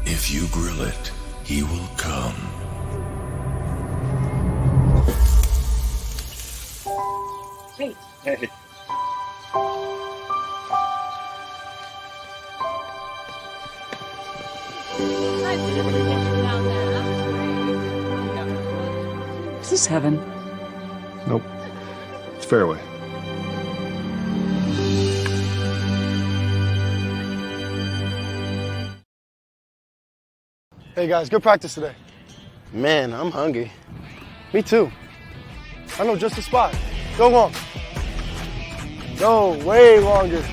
If you grill it, he will come. Hey. Hey. Is this heaven? Nope. It's Fareway. Hey guys, good practice today. Man, I'm hungry. Me too. I know just the spot. Go long. Go way longer.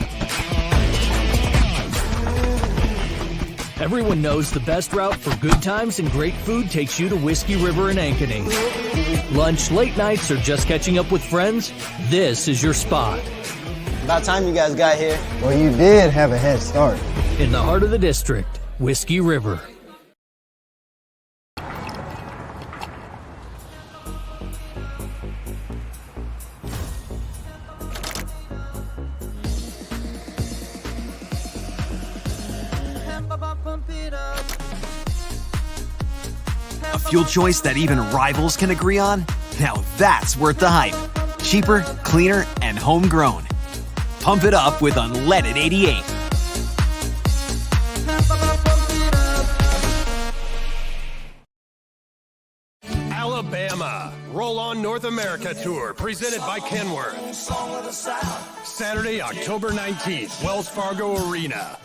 Everyone knows the best route for good times and great food takes you to Whiskey River in Ankeny. Lunch, late nights, or just catching up with friends? This is your spot. About time you guys got here. Well, you did have a head start. In the heart of the district, Whiskey River. A fuel choice that even rivals can agree on? Now that's worth the hype. Cheaper, cleaner, and homegrown. Pump it up with unleaded 88. Alabama, Roll On North America Tour, presented by Kenworth. Saturday, October 19th, Wells Fargo Arena.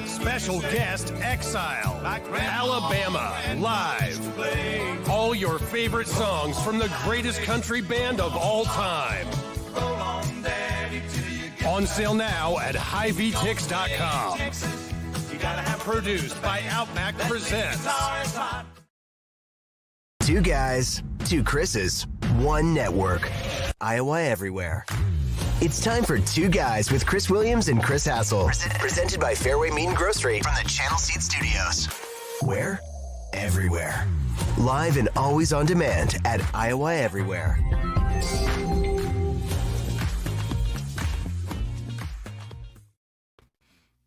Special guest, Exile. Alabama, live. All your favorite songs from the greatest country band of all time. On sale now at HighVTix.com. Produced by Outback Presents. Two guys, two Chris's, one network. Iowa Everywhere. It's time for Two Guys with Chris Williams and Chris Hassel. Presented by Fareway Meat and Grocery from the Channel Seed Studios. Where? Everywhere. Live and always on demand at Iowa Everywhere.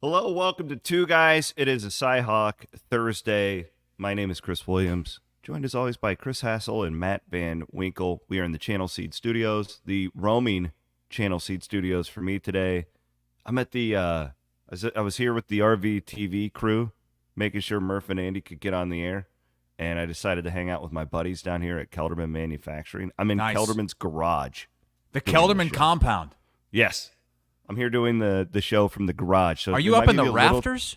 Hello, welcome to Two Guys. It is a CyHawk Thursday. My name is Chris Williams, joined as always by Chris Hassel and Matt Van Winkle. We are in the Channel Seed Studios, the roaming Channel Seed Studios for me today. I'm at the, I was here with the RV TV crew, making sure Murph and Andy could get on the air, and I decided to hang out with my buddies down here at Kelderman Manufacturing. I'm in Kelderman's garage. The Kelderman compound. Yes. I'm here doing the show from the garage. So are you up in the rafters?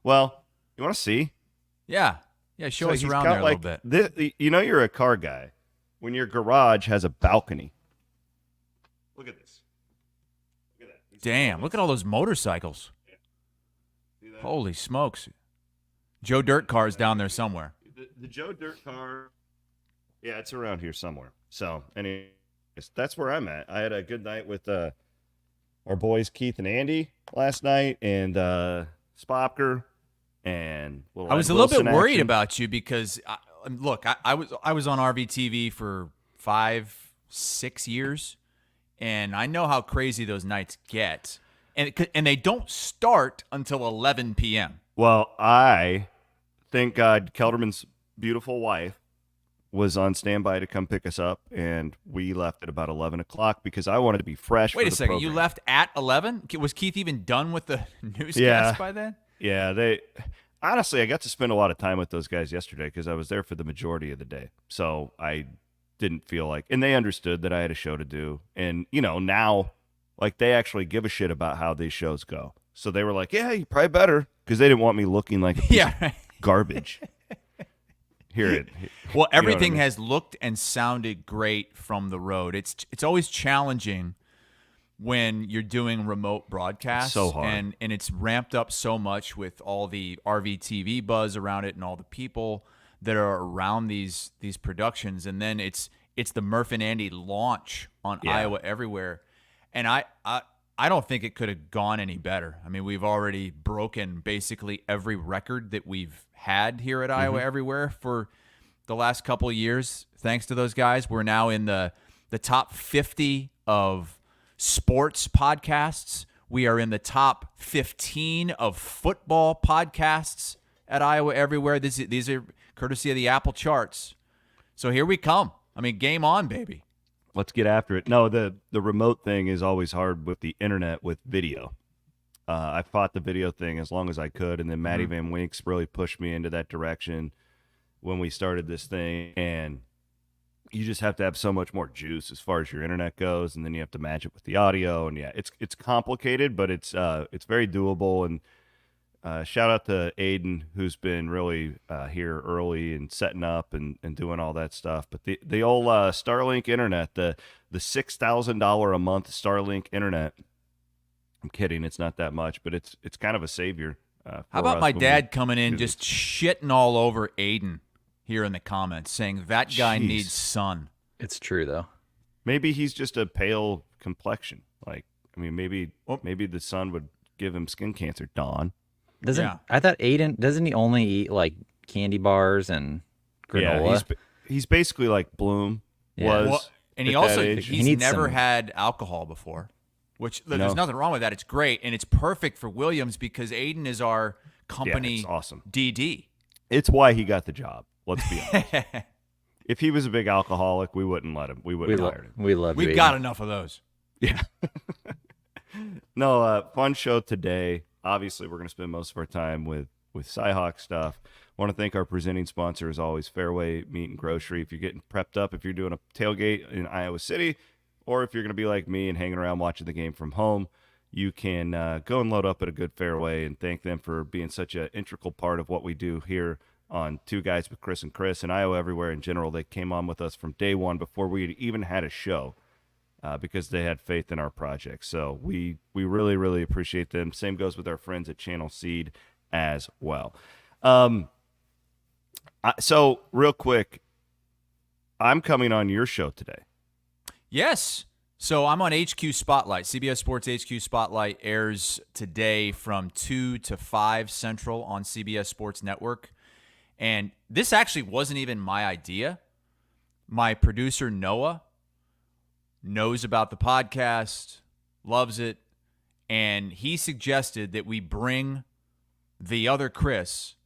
Well, you want to see? Yeah. Yeah, show us around there a little bit. You know you're a car guy when your garage has a balcony. Look at this. Look at that. Damn, look at all those motorcycles. Yeah. Holy smokes. Joe Dirt car's down there somewhere. The Joe Dirt car, yeah, it's around here somewhere. So, anyways, that's where I'm at. I had a good night with our boys Keith and Andy last night, and Spopker, and I was a little bit worried about you because look, I was on RVTV for 5-6 years, and I know how crazy those nights get, and they don't start until 11 p.m. Well, I thank God Kelderman's beautiful wife was on standby to come pick us up, and we left at about 11 o'clock because I wanted to be fresh. Wait for a the second, program. You left at 11? Was Keith even done with the newscast by then? Yeah, honestly, I got to spend a lot of time with those guys yesterday because I was there for the majority of the day. So I didn't feel like, and they understood that I had a show to do. And, now, like, they actually give a shit about how these shows go. So they were like, yeah, you probably better, because they didn't want me looking like a piece of garbage. Well, everything has looked and sounded great from the road. It's always challenging when you're doing remote broadcasts. So hard. And it's ramped up so much with all the RVTV buzz around it and all the people that are around these productions. And then it's the Murph and Andy launch on Iowa Everywhere. And I don't think it could have gone any better. I mean, we've already broken basically every record that we've had here at Iowa Everywhere for the last couple of years. Thanks to those guys, we're now in the top 50 of sports podcasts. We are in the top 15 of football podcasts at Iowa Everywhere. These are courtesy of the Apple charts. So here we come. I mean, game on, baby. Let's get after it. No, the remote thing is always hard with the internet with video. I fought the video thing as long as I could, and then Maddie Van Winks really pushed me into that direction when we started this thing. And you just have to have so much more juice as far as your internet goes, and then you have to match it with the audio. And yeah, it's complicated, but it's very doable. And shout out to Aiden, who's been really here early and setting up and doing all that stuff. But the old Starlink internet, the $6,000 a month Starlink internet. I'm kidding, it's not that much, but it's kind of a savior. How about my dad coming in just shitting all over Aiden here in the comments, saying that guy needs sun. It's true though. Maybe he's just a pale complexion. Like, I mean, maybe the sun would give him skin cancer. Don. I thought Aiden, doesn't he only eat like candy bars and granola? Yeah, he's basically like Bloom was. Well, and he's never had alcohol before, which there's nothing wrong with that. It's great, and it's perfect for Williams because Aiden is our company it's awesome. DD. It's why he got the job. Let's be honest. If he was a big alcoholic, we wouldn't let him. We wouldn't hire him. We've got enough of those. Yeah. No, fun show today. Obviously, we're going to spend most of our time with CyHawk stuff. I want to thank our presenting sponsor, as always, Fareway Meat and Grocery. If you're getting prepped up, if you're doing a tailgate in Iowa City, or if you're going to be like me and hanging around watching the game from home, you can go and load up at a good Fareway and thank them for being such an integral part of what we do here on Two Guys with Chris and Iowa Everywhere in general. They came on with us from day one before we had even had a show. Because they had faith in our project. So we really, really appreciate them. Same goes with our friends at Channel Seed as well. So real quick, I'm coming on your show today. Yes. So I'm on HQ Spotlight. CBS Sports HQ Spotlight airs today from 2 to 5 Central on CBS Sports Network. And this actually wasn't even my idea. My producer, Noah, knows about the podcast, loves it, and he suggested that we bring the other Chris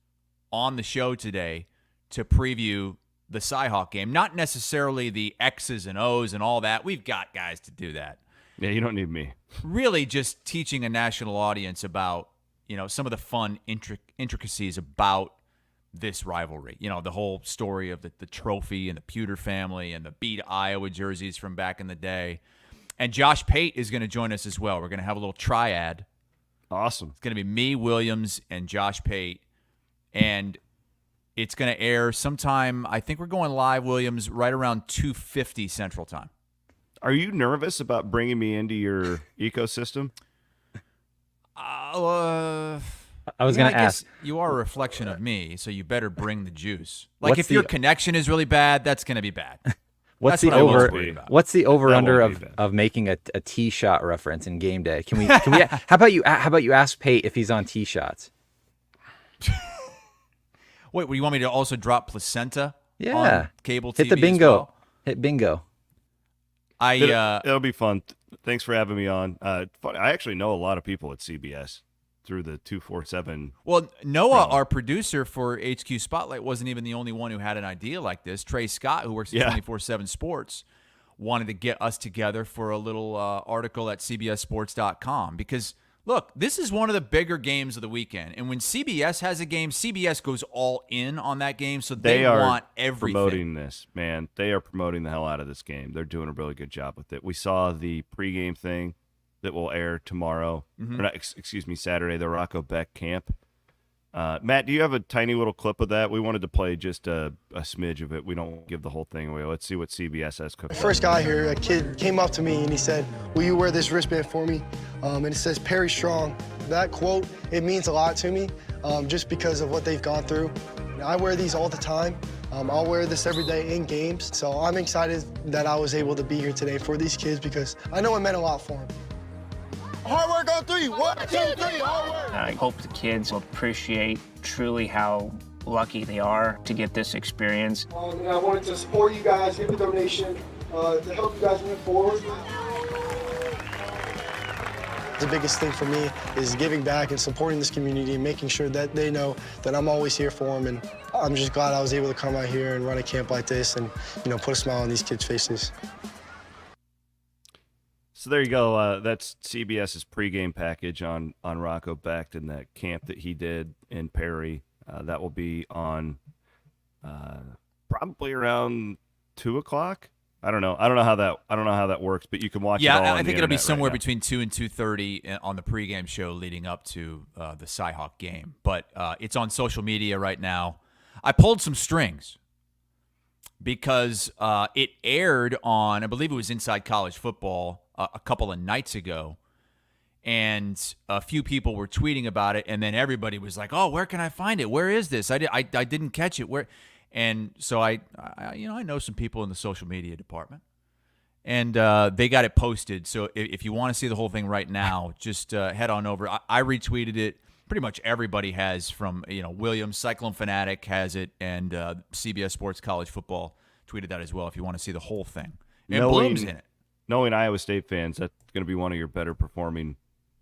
on the show today to preview the CyHawk game. Not necessarily the X's and O's and all that. We've got guys to do that. Yeah, you don't need me. Really just teaching a national audience about, some of the fun intricacies about this rivalry. The whole story of the trophy and the Pewter family and the beat Iowa jerseys from back in the day. And Josh Pate is going to join us as well. We're going to have a little triad. Awesome. It's going to be me, Williams, and Josh Pate. And it's going to air sometime, I think we're going live, Williams, right around 2:50 Central Time. Are you nervous about bringing me into your ecosystem? I was going to ask. You are a reflection of me, so you better bring the juice. Like if your connection is really bad, that's going to be bad. What's the over under of making a tee shot reference in game day? Can we how about you ask Pate if he's on tee shots? Wait, you want me to also drop placenta? Yeah. On cable TV. Hit the bingo. As well? Hit bingo. It'll be fun. Thanks for having me on. I actually know a lot of people at CBS through the 247. Well, Noah, our producer for HQ Spotlight, wasn't even the only one who had an idea like this. Trey Scott, who works at 24/7 Sports, wanted to get us together for a little article at CBSSports.com because, look, this is one of the bigger games of the weekend. And when CBS has a game, CBS goes all in on that game, so they want everything. Promoting this, man. They are promoting the hell out of this game. They're doing a really good job with it. We saw the pregame thing that will air tomorrow, or not, Saturday, the Rocco Beck camp. Matt, do you have a tiny little clip of that? We wanted to play just a smidge of it. We don't give the whole thing away. Let's see what CBS has cooked. First guy here, a kid came up to me and he said, "Will you wear this wristband for me?" And it says Perry Strong. That quote, it means a lot to me just because of what they've gone through. I wear these all the time. I'll wear this every day in games. So I'm excited that I was able to be here today for these kids because I know it meant a lot for them. Hard work on 3. 1, 2, 3, hard work. I hope the kids will appreciate truly how lucky they are to get this experience. And I wanted to support you guys, give a donation to help you guys move forward. The biggest thing for me is giving back and supporting this community and making sure that they know that I'm always here for them. And I'm just glad I was able to come out here and run a camp like this and, put a smile on these kids' faces. So there you go. That's CBS's pregame package on Rocco Becht and that camp that he did in Perry. That will be on probably around 2:00. I don't know how that works, but you can watch it all I on think the it'll be internet somewhere right now. between 2 and 2:30 on the pregame show leading up to the CyHawk game. But it's on social media right now. I pulled some strings because it aired on, I believe it was Inside College Football a couple of nights ago, and a few people were tweeting about it, and then everybody was like, "Oh, where can I find it? Where is this? I didn't catch it. Where?" And so I know some people in the social media department, and they got it posted. So if you want to see the whole thing right now, just head on over. I retweeted it. Pretty much everybody has, from Williams, Cyclone Fanatic has it, and CBS Sports College Football tweeted that as well. If you want to see the whole thing, and Bloom's in it. Knowing Iowa State fans, that's going to be one of your better performing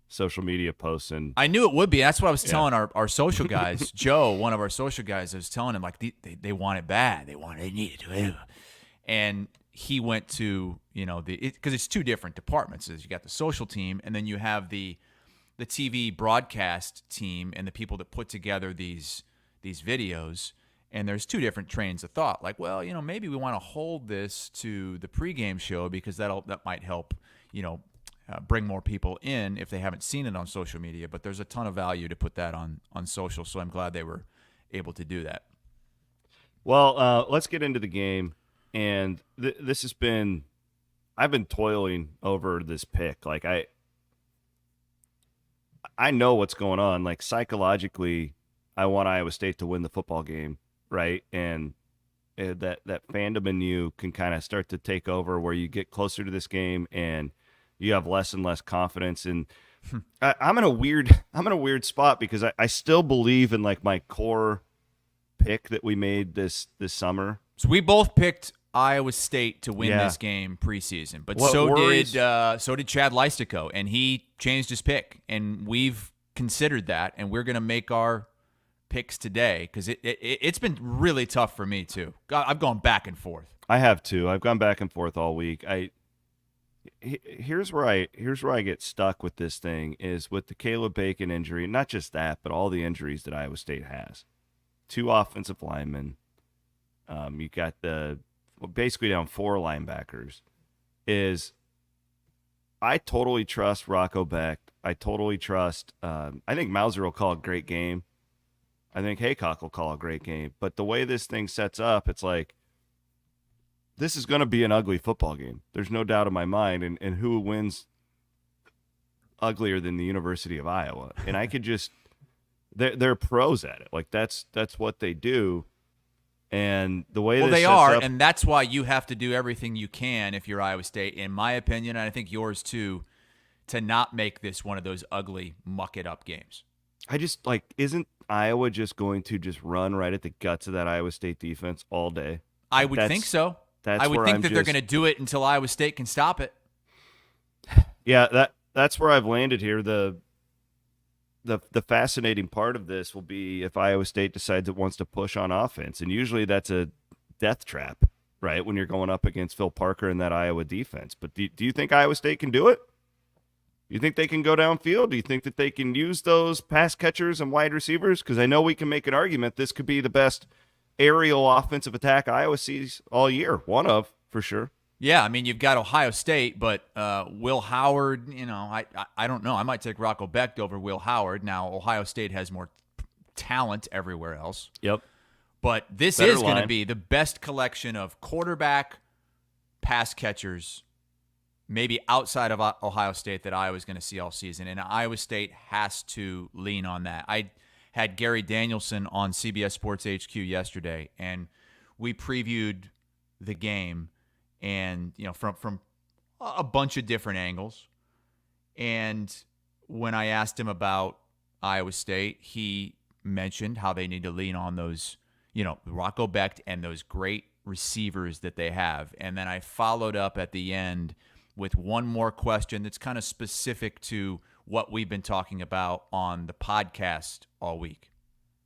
social media posts. And I knew it would be. That's what I was telling our social guys. Joe, one of our social guys, I was telling him, like, they want it bad. They need it. And he went to, because it's two different departments. You got the social team, and then you have the TV broadcast team and the people that put together these videos. And there's two different trains of thought. Like, well, maybe we want to hold this to the pregame show because that might help, bring more people in if they haven't seen it on social media. But there's a ton of value to put that on social, so I'm glad they were able to do that. Well, let's get into the game. And this has been – I've been toiling over this pick. Like, I know what's going on. Like, psychologically, I want Iowa State to win the football game, right? And that fandom in you can kind of start to take over where you get closer to this game and – you have less and less confidence. And I'm in a weird spot because I still believe in like my core pick that we made this summer. So we both picked Iowa State to win this game preseason, but so did Chad Leistico, and he changed his pick, and we've considered that, and we're going to make our picks today because it's been really tough for me too. I've gone back and forth. I have too. I've gone back and forth all week. Here's where I get stuck with this thing is with the Caleb Bacon injury, not just that, but all the injuries that Iowa State has. 2 offensive linemen. You got basically down 4 linebackers. I totally trust Rocco Becht. I totally trust. I think Mauser will call a great game. I think Haycock will call a great game. But the way this thing sets up, it's like, this is going to be an ugly football game. There's no doubt in my mind. And who wins uglier than the University of Iowa? And I could just they're pros at it. Like that's what they do. And the way they sets are, up, and that's why you have to do everything you can if you're Iowa State, in my opinion, and I think yours too, to not make this one of those ugly muck it up games. I just isn't Iowa just going to just run right at the guts of that Iowa State defense all day? I would think so. I would think that they're going to do it until Iowa State can stop it. Yeah, that's where I've landed here. The fascinating part of this will be if Iowa State decides it wants to push on offense, and usually that's a death trap, right? When you're going up against Phil Parker and that Iowa defense. But do you think Iowa State can do it? Do you think they can go downfield? Do you think that they can use those pass catchers and wide receivers? Because I know we can make an argument this could be the best aerial offensive attack Iowa sees all year. One of, for sure. Yeah, I mean, you've got Ohio State, but Will Howard, I don't know. I might take Rocco Becht over Will Howard. Now, Ohio State has more talent everywhere else. Yep. But this is going to be the best collection of quarterback pass catchers, maybe outside of Ohio State, that Iowa's going to see all season. And Iowa State has to lean on that. I had Gary Danielson on CBS Sports HQ yesterday, and we previewed the game, and from a bunch of different angles. And when I asked him about Iowa State, he mentioned how they need to lean on those, Rocco Becht and those great receivers that they have. And then I followed up at the end with one more question that's kind of specific to what we've been talking about on the podcast all week.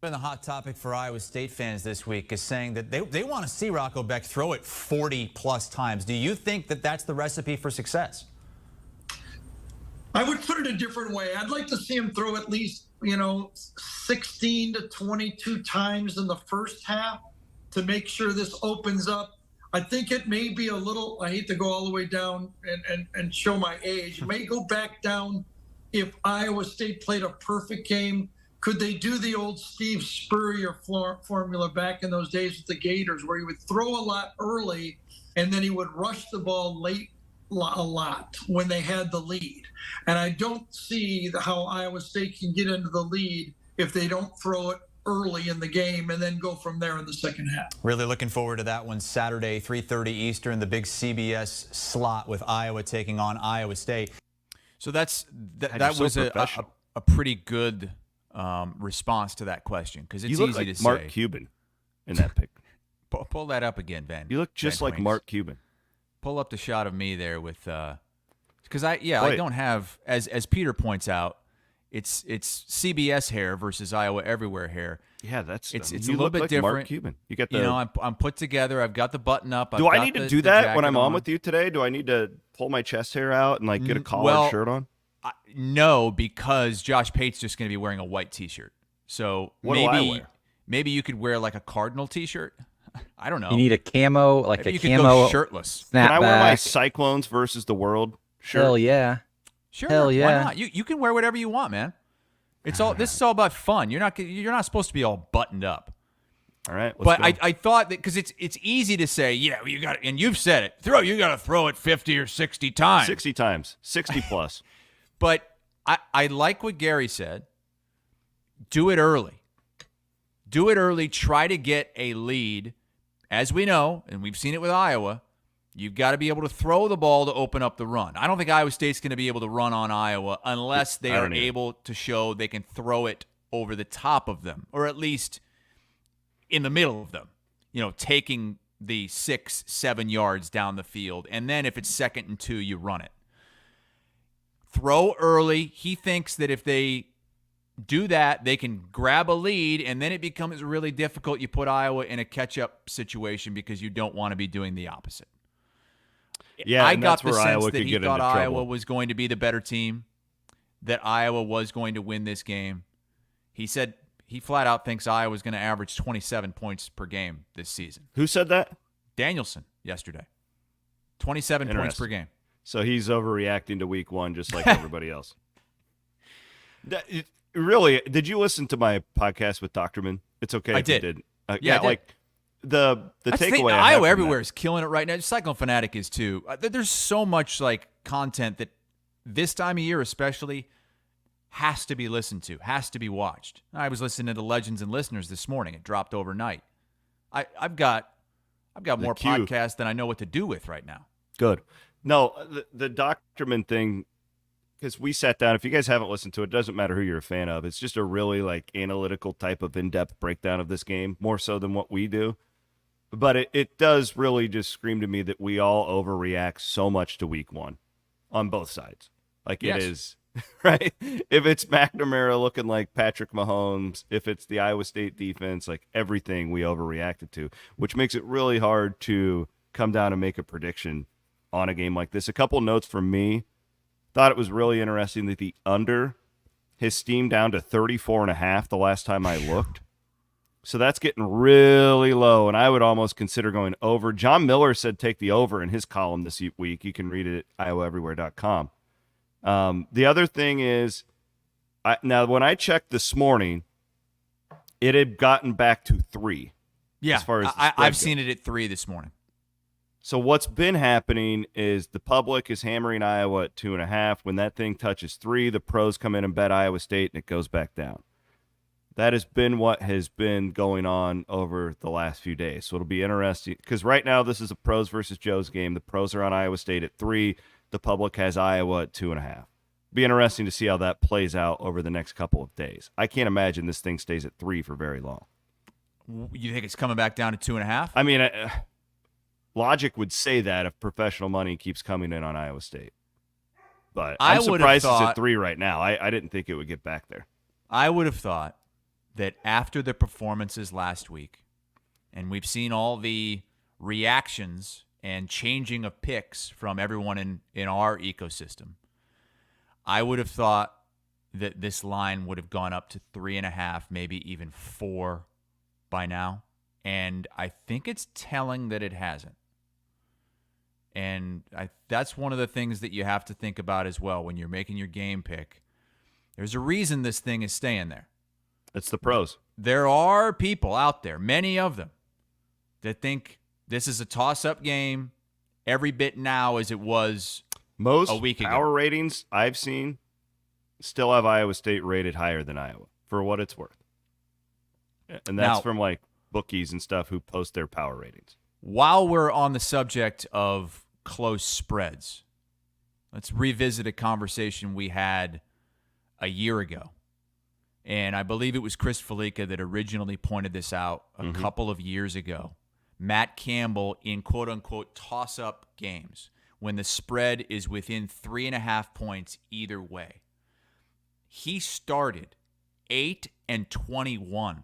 Been the hot topic for Iowa State fans this week is saying that they want to see Rocco Beck throw it 40-plus times. Do you think that that's the recipe for success? I would put it a different way. I'd like to see him throw at least, 16 to 22 times in the first half to make sure this opens up. I think it may be a little, I hate to go all the way down and show my age. It may go back down if Iowa State played a perfect game. Could they do the old Steve Spurrier formula back in those days with the Gators, where he would throw a lot early and then he would rush the ball late a lot when they had the lead? And I don't see how Iowa State can get into the lead if they don't throw it early in the game and then go from there in the second half. Really looking forward to that one Saturday, 3:30 Eastern, the big CBS slot with Iowa taking on Iowa State. So that was a pretty good response to that question, because it's easy to say. Mark Cuban in that pic. Pull that up again, Ben. You look just like Mark Cuban. Pull up the shot of me there with because I don't have, as Peter points out, it's CBS hair versus Iowa Everywhere hair. Yeah, it's a little bit different. Mark Cuban. You got the I'm put together. I've got the button up. Do I need to do that when I'm on with you today? Do I need to pull my chest hair out and get a collared shirt on? No, because Josh Pate's just going to be wearing a white T-shirt. So what do I wear? Maybe you could wear like a Cardinal T-shirt. I don't know. You need a camo, like maybe a you camo could go shirtless. Snapback. Can I wear my Cyclones versus the World shirt? Hell yeah. Sure. Hell yeah. Why not? You can wear whatever you want, man. This is all about fun. You're not supposed to be all buttoned up. All right. But I thought that because it's easy to say, yeah, you got, and you've said it, you got to throw it 50 or 60 times. 60 times. 60 plus. But I like what Gary said. Do it early. Do it early. Try to get a lead. As we know, and we've seen it with Iowa, you've got to be able to throw the ball to open up the run. I don't think Iowa State's going to be able to run on Iowa unless they are able to show they can throw it over the top of them, or at least in the middle of them, taking the 6-7 yards down the field. And then if it's 2nd and 2, you run it. Throw early. He thinks that if they do that, they can grab a lead, and then it becomes really difficult. You put Iowa in a catch-up situation because you don't want to be doing the opposite. Yeah, I got the sense Iowa that he thought Iowa was going to be the better team, that Iowa was going to win this game. He said he flat out thinks Iowa is going to average 27 points per game this season. Who said that? Danielson yesterday. 27 points per game. So he's overreacting to week one just like everybody else. Really, did you listen to my podcast with Doctorman? It's okay if you didn't. Yeah, I did. Like the takeaway. Iowa Everywhere is killing it right now. Cyclone Fanatic is too. There's so much content that this time of year especially has to be listened to, has to be watched. I was listening to Legends and Listeners this morning. It dropped overnight. I've got more podcasts than I know what to do with right now. Good. No, the Doctorman thing, because we sat down. If you guys haven't listened to it, it doesn't matter who you're a fan of. It's just a really analytical type of in-depth breakdown of this game, more so than what we do. But it does really just scream to me that we all overreact so much to week one on both sides. It is, right? If it's McNamara looking like Patrick Mahomes, if it's the Iowa State defense, everything we overreacted to, which makes it really hard to come down and make a prediction on a game like this. A couple notes from me. Thought it was really interesting that the under has steamed down to 34.5 the last time I looked. So that's getting really low, and I would almost consider going over. John Miller said take the over in his column this week. You can read it at iowaeverywhere.com. The other thing is, now when I checked this morning, it had gotten back to 3. Yeah, as far as I've seen it at 3 this morning. So what's been happening is the public is hammering Iowa at 2.5. When that thing touches 3, the pros come in and bet Iowa State, and it goes back down. That has been what has been going on over the last few days. So it'll be interesting because right now this is a pros versus Joe's game. The pros are on Iowa State at 3. The public has Iowa at 2.5. Be interesting to see how that plays out over the next couple of days. I can't imagine this thing stays at 3 for very long. You think it's coming back down to 2.5? I mean, logic would say that if professional money keeps coming in on Iowa State. But I'm surprised it's at 3 right now. I didn't think it would get back there. I would have thought that after the performances last week, and we've seen all the reactions and changing of picks from everyone in our ecosystem, I would have thought that this line would have gone up to 3.5, maybe even 4 by now. And I think it's telling that it hasn't. And that's one of the things that you have to think about as well when you're making your game pick. There's a reason this thing is staying there. It's the pros. There are people out there, many of them, that think this is a toss-up game every bit now as it was a week ago. Most power ratings I've seen still have Iowa State rated higher than Iowa, for what it's worth. And that's from like bookies and stuff who post their power ratings. While we're on the subject of close spreads, let's revisit a conversation we had a year ago. And I believe it was Chris Felica that originally pointed this out a couple of years ago. Matt Campbell in quote-unquote toss-up games when the spread is within 3.5 points either way. He started 8-21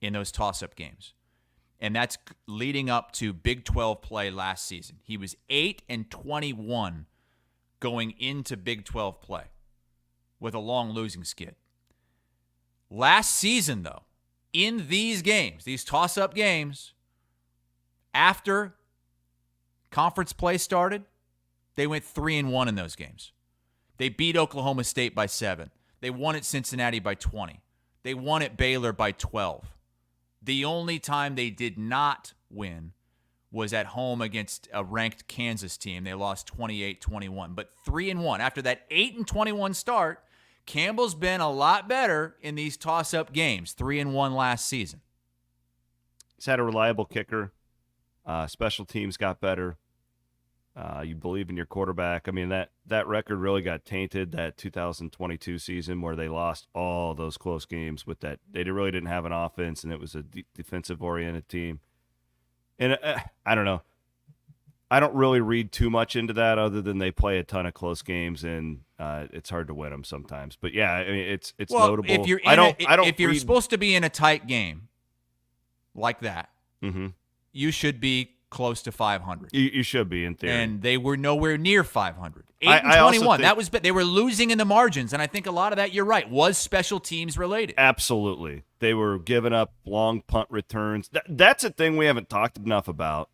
in those toss-up games. And that's leading up to Big 12 play last season. He was 8-21 going into Big 12 play with a long losing skid. Last season, though, in these games, these toss-up games, after conference play started, they went 3-1 in those games. They beat Oklahoma State by 7. They won at Cincinnati by 20. They won at Baylor by 12. The only time they did not win was at home against a ranked Kansas team. They lost 28-21. But 3-1. After that 8-21 start, Campbell's been a lot better in these toss-up games. 3-1 last season. He's had a reliable kicker. Special teams got better. You believe in your quarterback. I mean, that record really got tainted that 2022 season where they lost all those close games with that. They really didn't have an offense, and it was a defensive-oriented team. And I don't know. I don't really read too much into that other than they play a ton of close games, and it's hard to win them sometimes. But, yeah, I mean, it's notable. If you're if you're supposed to be in a tight game like that, you should be close to 500. You should be in theory. And they were nowhere near 500. 8-21. That was, they were losing in the margins, and I think a lot of that, you're right, was special teams related. Absolutely. They were giving up long punt returns. That's a thing we haven't talked enough about.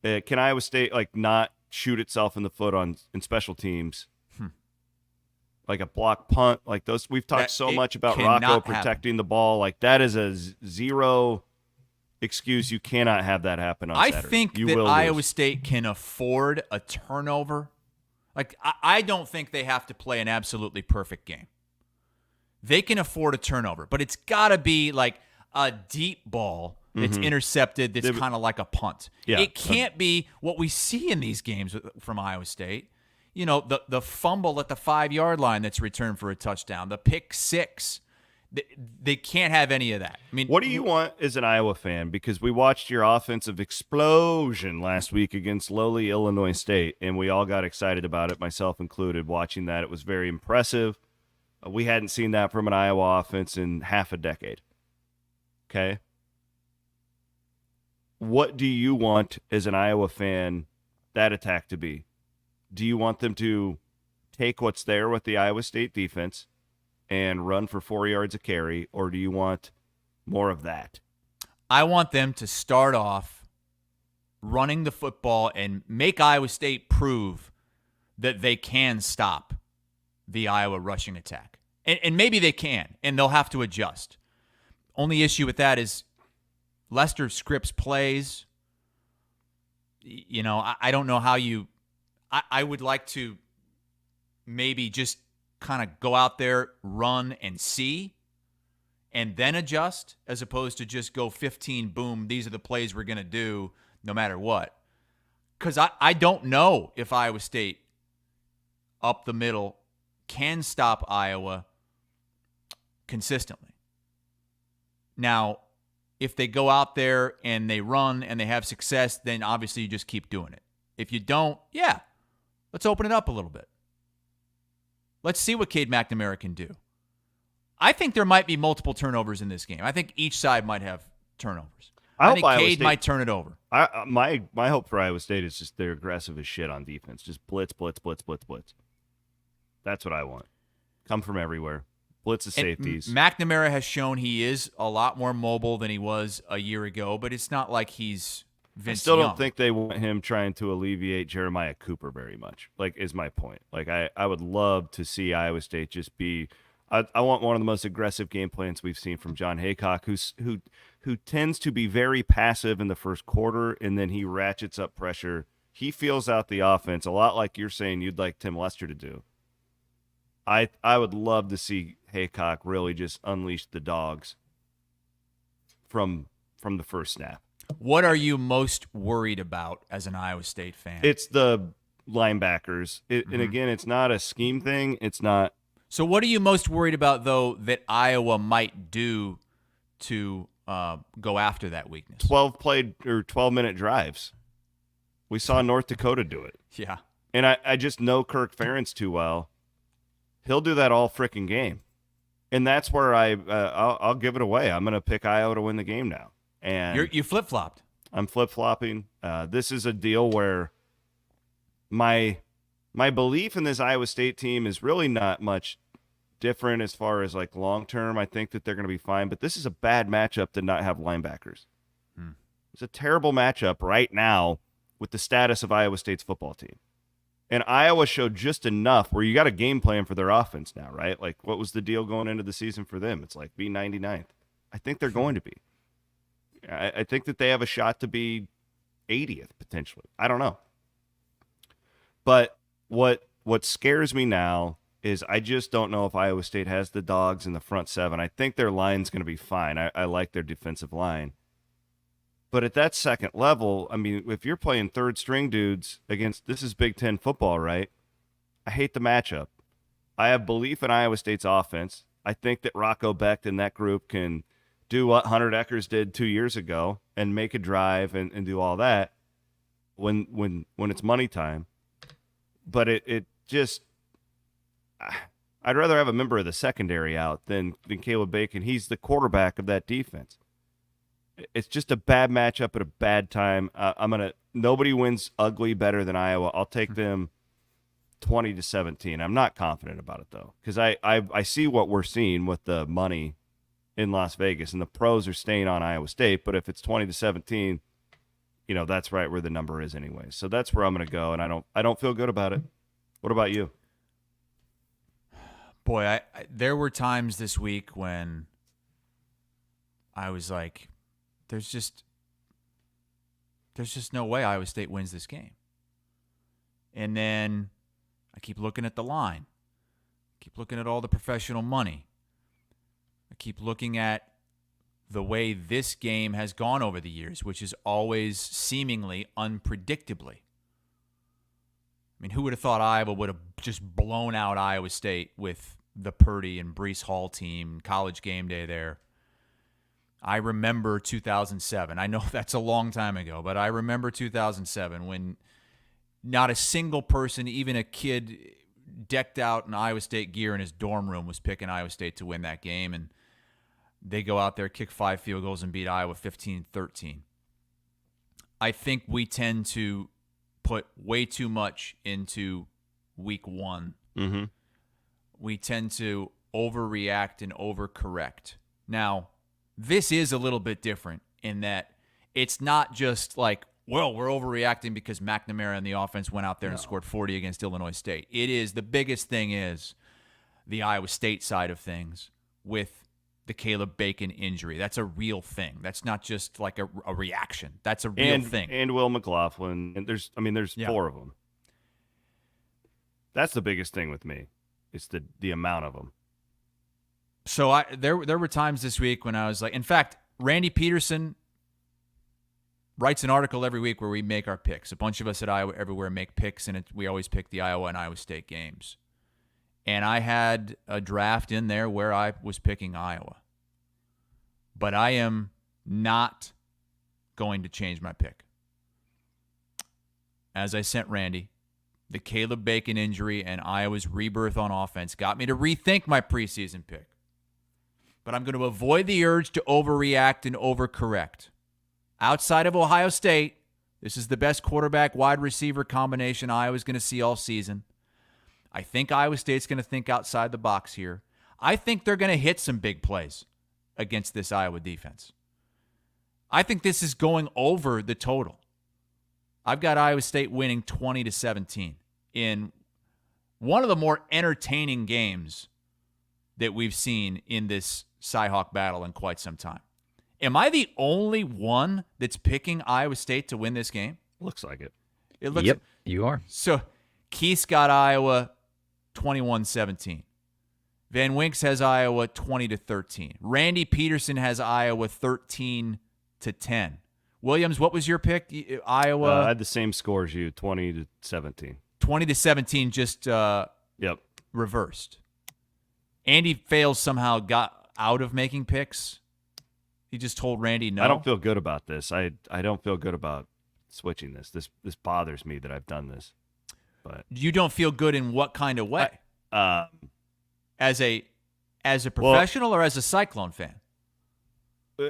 Can Iowa State not shoot itself in the foot in special teams? Like a block punt, like those. We've talked so much about Rocco protecting the ball. That is a zero excuse. You cannot have that happen on Saturday. I think that Iowa State can afford a turnover. I don't think they have to play an absolutely perfect game. They can afford a turnover, but it's got to be like a deep ball that's intercepted that's kind of like a punt. Yeah. It can't be what we see in these games from Iowa State. You know, the fumble at the 5-yard line that's returned for a touchdown, the pick six. They can't have any of that. I mean, what do you want as an Iowa fan? Because we watched your offensive explosion last week against lowly Illinois State, and we all got excited about it, myself included, watching that. It was very impressive. We hadn't seen that from an Iowa offense in half a decade. Okay? What do you want as an Iowa fan that attack to be? Do you want them to take what's there with the Iowa State defense and run for 4 yards a carry, or do you want more of that? I want them to start off running the football and make Iowa State prove that they can stop the Iowa rushing attack. And maybe they can, and they'll have to adjust. Only issue with that is Lester scripts plays. You know, I don't know how you – I would like to maybe just kind of go out there, run, and see, and then adjust, as opposed to just go 15, boom, these are the plays we're going to do no matter what. Because I don't know if Iowa State up the middle can stop Iowa consistently. Now, if they go out there and they run and they have success, then obviously you just keep doing it. If you don't, yeah, let's open it up a little bit. Let's see what Cade McNamara can do. I think there might be multiple turnovers in this game. I think each side might have turnovers. I think Cade might turn it over. My hope for Iowa State is just they're aggressive as shit on defense. Just blitz, blitz, blitz, blitz, blitz. That's what I want. Come from everywhere. Blitz the safeties. McNamara has shown he is a lot more mobile than he was a year ago, but it's not like he's Vince I still Young. don't think they want him trying to alleviate Jeremiah Cooper very much, is my point. I would love to see Iowa State just be I want one of the most aggressive game plans we've seen from John Haycock, who tends to be very passive in the first quarter, and then he ratchets up pressure. He feels out the offense, a lot like you're saying you'd like Tim Lester to do. I would love to see Haycock really just unleash the dogs from the first snap. What are you most worried about as an Iowa State fan? It's the linebackers. And again, it's not a scheme thing. It's not. So what are you most worried about, though, that Iowa might do to go after that weakness? 12-minute drives. We saw North Dakota do it. Yeah. And I just know Kirk Ferentz too well. He'll do that all freaking game. And that's where I'll give it away. I'm going to pick Iowa to win the game now. And you flip-flopped. I'm flip-flopping. This is a deal where my belief in this Iowa State team is really not much different as far as long-term. I think that they're going to be fine. But this is a bad matchup to not have linebackers. It's a terrible matchup right now with the status of Iowa State's football team. And Iowa showed just enough where you got a game plan for their offense now, right? What was the deal going into the season for them? It's be 99th. I think they're going to be. I think that they have a shot to be 80th, potentially. I don't know. But what scares me now is I just don't know if Iowa State has the dogs in the front seven. I think their line's going to be fine. I like their defensive line. But at that second level, I mean, if you're playing third-string dudes against – this is Big Ten football, right? I hate the matchup. I have belief in Iowa State's offense. I think that Rocco Becht and that group can do what Hunter Eckers did 2 years ago and make a drive and do all that when it's money time. But it just – I'd rather have a member of the secondary out than Caleb Bacon. He's the quarterback of that defense. It's just a bad matchup at a bad time. Nobody wins ugly better than Iowa. I'll take them 20-17. I'm not confident about it though, because I see what we're seeing with the money in Las Vegas, and the pros are staying on Iowa State. But if it's 20-17, that's right where the number is anyway. So that's where I'm going to go, and I don't feel good about it. What about you? Boy, there were times this week when I was like, There's just no way Iowa State wins this game. And then I keep looking at the line. I keep looking at all the professional money. I keep looking at the way this game has gone over the years, which is always seemingly unpredictably. I mean, who would have thought Iowa would have just blown out Iowa State with the Purdy and Breece Hall team, College Game Day there? I remember 2007. I know that's a long time ago, but I remember 2007 when not a single person, even a kid decked out in Iowa State gear in his dorm room, was picking Iowa State to win that game. And they go out there, kick 5 field goals, and beat Iowa 15-13. I think we tend to put way too much into week one. Mm-hmm. We tend to overreact and overcorrect. Now, this is a little bit different in that it's not just we're overreacting because McNamara and the offense went out there and scored 40 against Illinois State. It is, the biggest thing is the Iowa State side of things with the Caleb Bacon injury. That's a real thing. That's not just a reaction. That's a real thing. And Will McLaughlin. And there's 4 of them. That's the biggest thing with me. It's the amount of them. So there were times this week when I was in fact, Randy Peterson writes an article every week where we make our picks. A bunch of us at Iowa Everywhere make picks, and we always pick the Iowa and Iowa State games. And I had a draft in there where I was picking Iowa. But I am not going to change my pick. As I sent Randy, the Caleb Bacon injury and Iowa's rebirth on offense got me to rethink my preseason pick. But I'm going to avoid the urge to overreact and overcorrect. Outside of Ohio State, this is the best quarterback-wide receiver combination Iowa's going to see all season. I think Iowa State's going to think outside the box here. I think they're going to hit some big plays against this Iowa defense. I think this is going over the total. I've got Iowa State winning 20-17 in one of the more entertaining games that we've seen in this CyHawk battle in quite some time. Am I the only one that's picking Iowa State to win this game? Looks like it. Yep, you are. So Keith's got Iowa 21-17. Van Winks has Iowa 20-13. Randy Peterson has Iowa 13-10. Williams, what was your pick? Iowa. I had the same score as you, 20-17. 20-17, just reversed. Andy Fales somehow got out of making picks. He just told Randy no. I don't feel good about this. I don't feel good about switching this. This bothers me that I've done this. But you don't feel good in what kind of way? As a professional or as a Cyclone fan?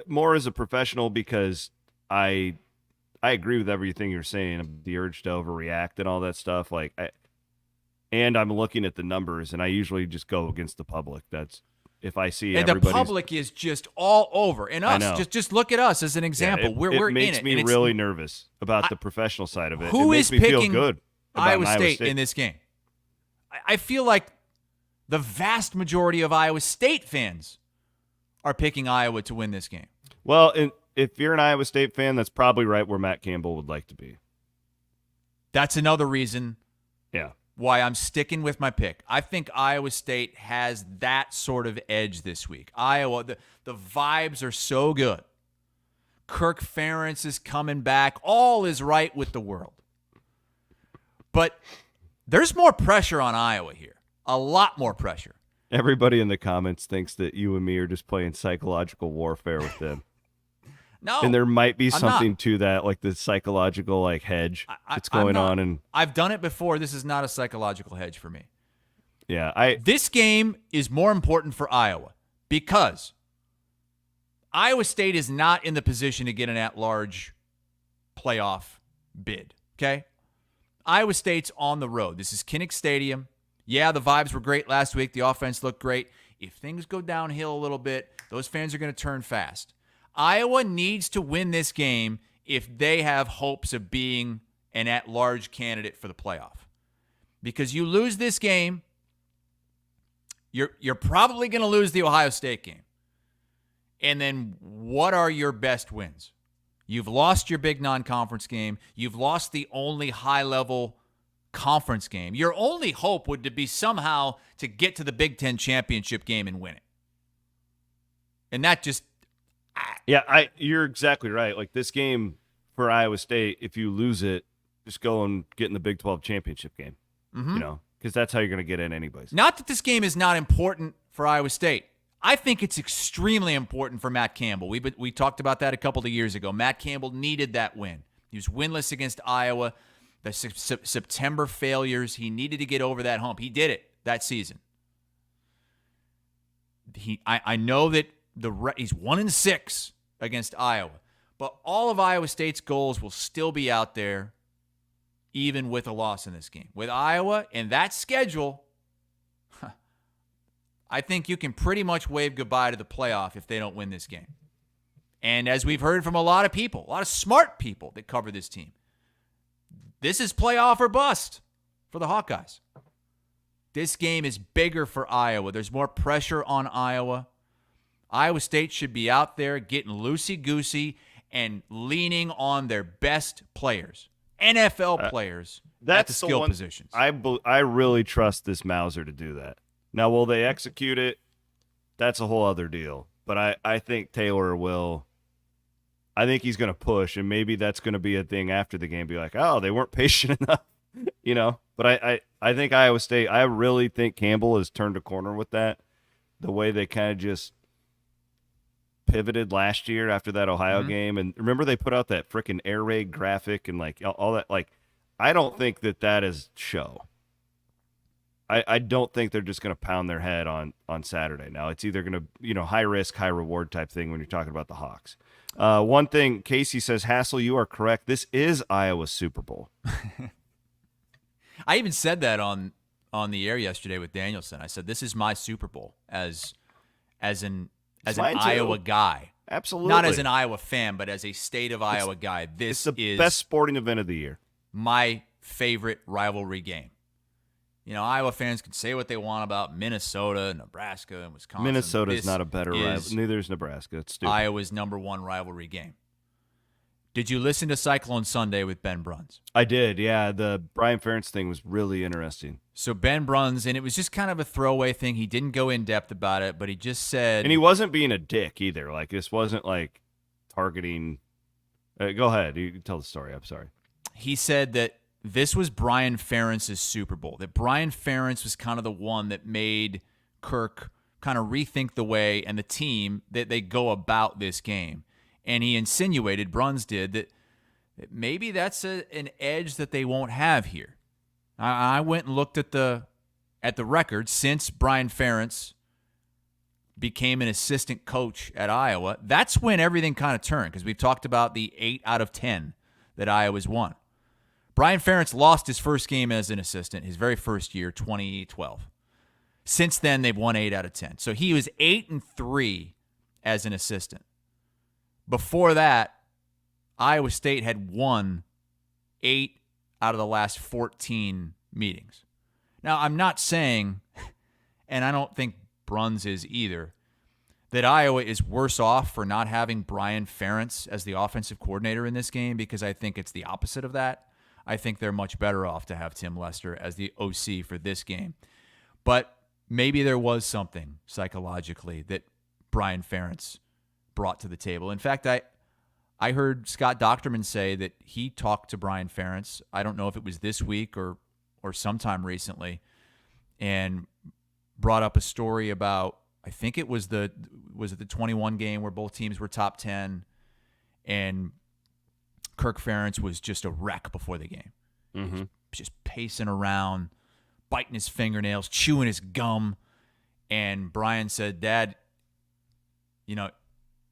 More as a professional, because I agree with everything you're saying, the urge to overreact and all that stuff. And I'm looking at the numbers, and I usually just go against the public. That's if I see and the public is just all over. And us, just look at us as an example. Yeah, we're it makes in it. me really nervous about the professional side of it. Who it is makes me picking feel good about Iowa State in this game? I feel like the vast majority of Iowa State fans are picking Iowa to win this game. Well, if you're an Iowa State fan, that's probably right where Matt Campbell would like to be. That's another reason Yeah. why I'm sticking with my pick. I think Iowa State has that sort of edge this week. Iowa, the vibes are so good. Kirk Ferentz is coming back. All is right with the world. But there's more pressure on Iowa here. A lot more pressure. Everybody in the comments thinks that you and me are just playing psychological warfare with them. No. And there might be I'm something not. to that, like the psychological hedge that's going on. And I've done it before. This is not a psychological hedge for me. yeah, This game is more important for Iowa because Iowa State is not in the position to get an at-large playoff bid, okay? Iowa State's on the road. This is Kinnick Stadium. Yeah, the vibes were great last week. The offense looked great. If things go downhill a little bit, those fans are going to turn fast. Iowa needs to win this game if they have hopes of being an at-large candidate for the playoff. Because you lose this game, you're probably going to lose the Ohio State game. And then what are your best wins? You've lost your big non-conference game. You've lost the only high-level conference game. Your only hope would be somehow to get to the Big Ten championship game and win it. And that just... you're exactly right. Like this game for Iowa State, if you lose it, just go and get in the Big 12 championship game. Mm-hmm. Because that's how you're going to get in anyways. Not that this game is not important for Iowa State. I think it's extremely important for Matt Campbell. We talked about that a couple of years ago. Matt Campbell needed that win. He was winless against Iowa. The September failures, he needed to get over that hump. He did it that season. I know that he's 1-6 against Iowa, but all of Iowa State's goals will still be out there, even with a loss in this game. With Iowa and that schedule, I think you can pretty much wave goodbye to the playoff if they don't win this game. And as we've heard from a lot of people, a lot of smart people that cover this team, this is playoff or bust for the Hawkeyes. This game is bigger for Iowa. There's more pressure on Iowa. Iowa State should be out there getting loosey-goosey and leaning on their best players, NFL players, at the skill positions. I really trust this Mauser to do that. Now, will they execute it? That's a whole other deal. But I think Taylor will. I think he's going to push, and maybe that's going to be a thing after the game. Be like, oh, they weren't patient enough, But I think Iowa State, I really think Campbell has turned a corner with that. The way they kind of just pivoted last year after that Ohio game. And remember they put out that freaking air raid graphic and like all that. Like, I don't think that is show. I don't think they're just going to pound their head on Saturday. Now, it's either going to, high risk, high reward type thing when you're talking about the Hawks. One thing, Casey says, Hassel, you are correct. This is Iowa's Super Bowl. I even said that on the air yesterday with Danielson. I said, this is my Super Bowl as an Iowa guy. Absolutely. Not as an Iowa fan, but as a state of Iowa guy. This is the is best sporting event of the year. My favorite rivalry game. Iowa fans can say what they want about Minnesota, Nebraska, and Wisconsin. Minnesota is not a better rival. Neither is Nebraska. It's stupid. Iowa's #1 rivalry game. Did you listen to Cyclone Sunday with Ben Bruns? I did, yeah. The Brian Ferentz thing was really interesting. So Ben Bruns, and it was just kind of a throwaway thing. He didn't go in depth about it, but he just said... And he wasn't being a dick either. Like, this wasn't, like, targeting... go ahead. You can tell the story. I'm sorry. He said that this was Brian Ferentz's Super Bowl, that Brian Ferentz was kind of the one that made Kirk kind of rethink the way and the team that they go about this game. And he insinuated, Bruns did, that maybe that's an edge that they won't have here. I went and looked at the record since Brian Ferentz became an assistant coach at Iowa. That's when everything kind of turned, because we've talked about the 8 out of 10 that Iowa's won. Brian Ferentz lost his first game as an assistant, his very first year, 2012. Since then, they've won 8 out of 10. So he was 8-3 as an assistant. Before that, Iowa State had won 8 out of the last 14 meetings. Now, I'm not saying, and I don't think Bruns is either, that Iowa is worse off for not having Brian Ferentz as the offensive coordinator in this game, because I think it's the opposite of that. I think they're much better off to have Tim Lester as the OC for this game. But maybe there was something psychologically that Brian Ferentz brought to the table. In fact, I heard Scott Docterman say that he talked to Brian Ferentz. I don't know if it was this week or sometime recently, and brought up a story about, I think it was the 21 game where both teams were top 10, and Kirk Ferentz was just a wreck before the game. Mm-hmm. Just pacing around, biting his fingernails, chewing his gum. And Brian said, Dad,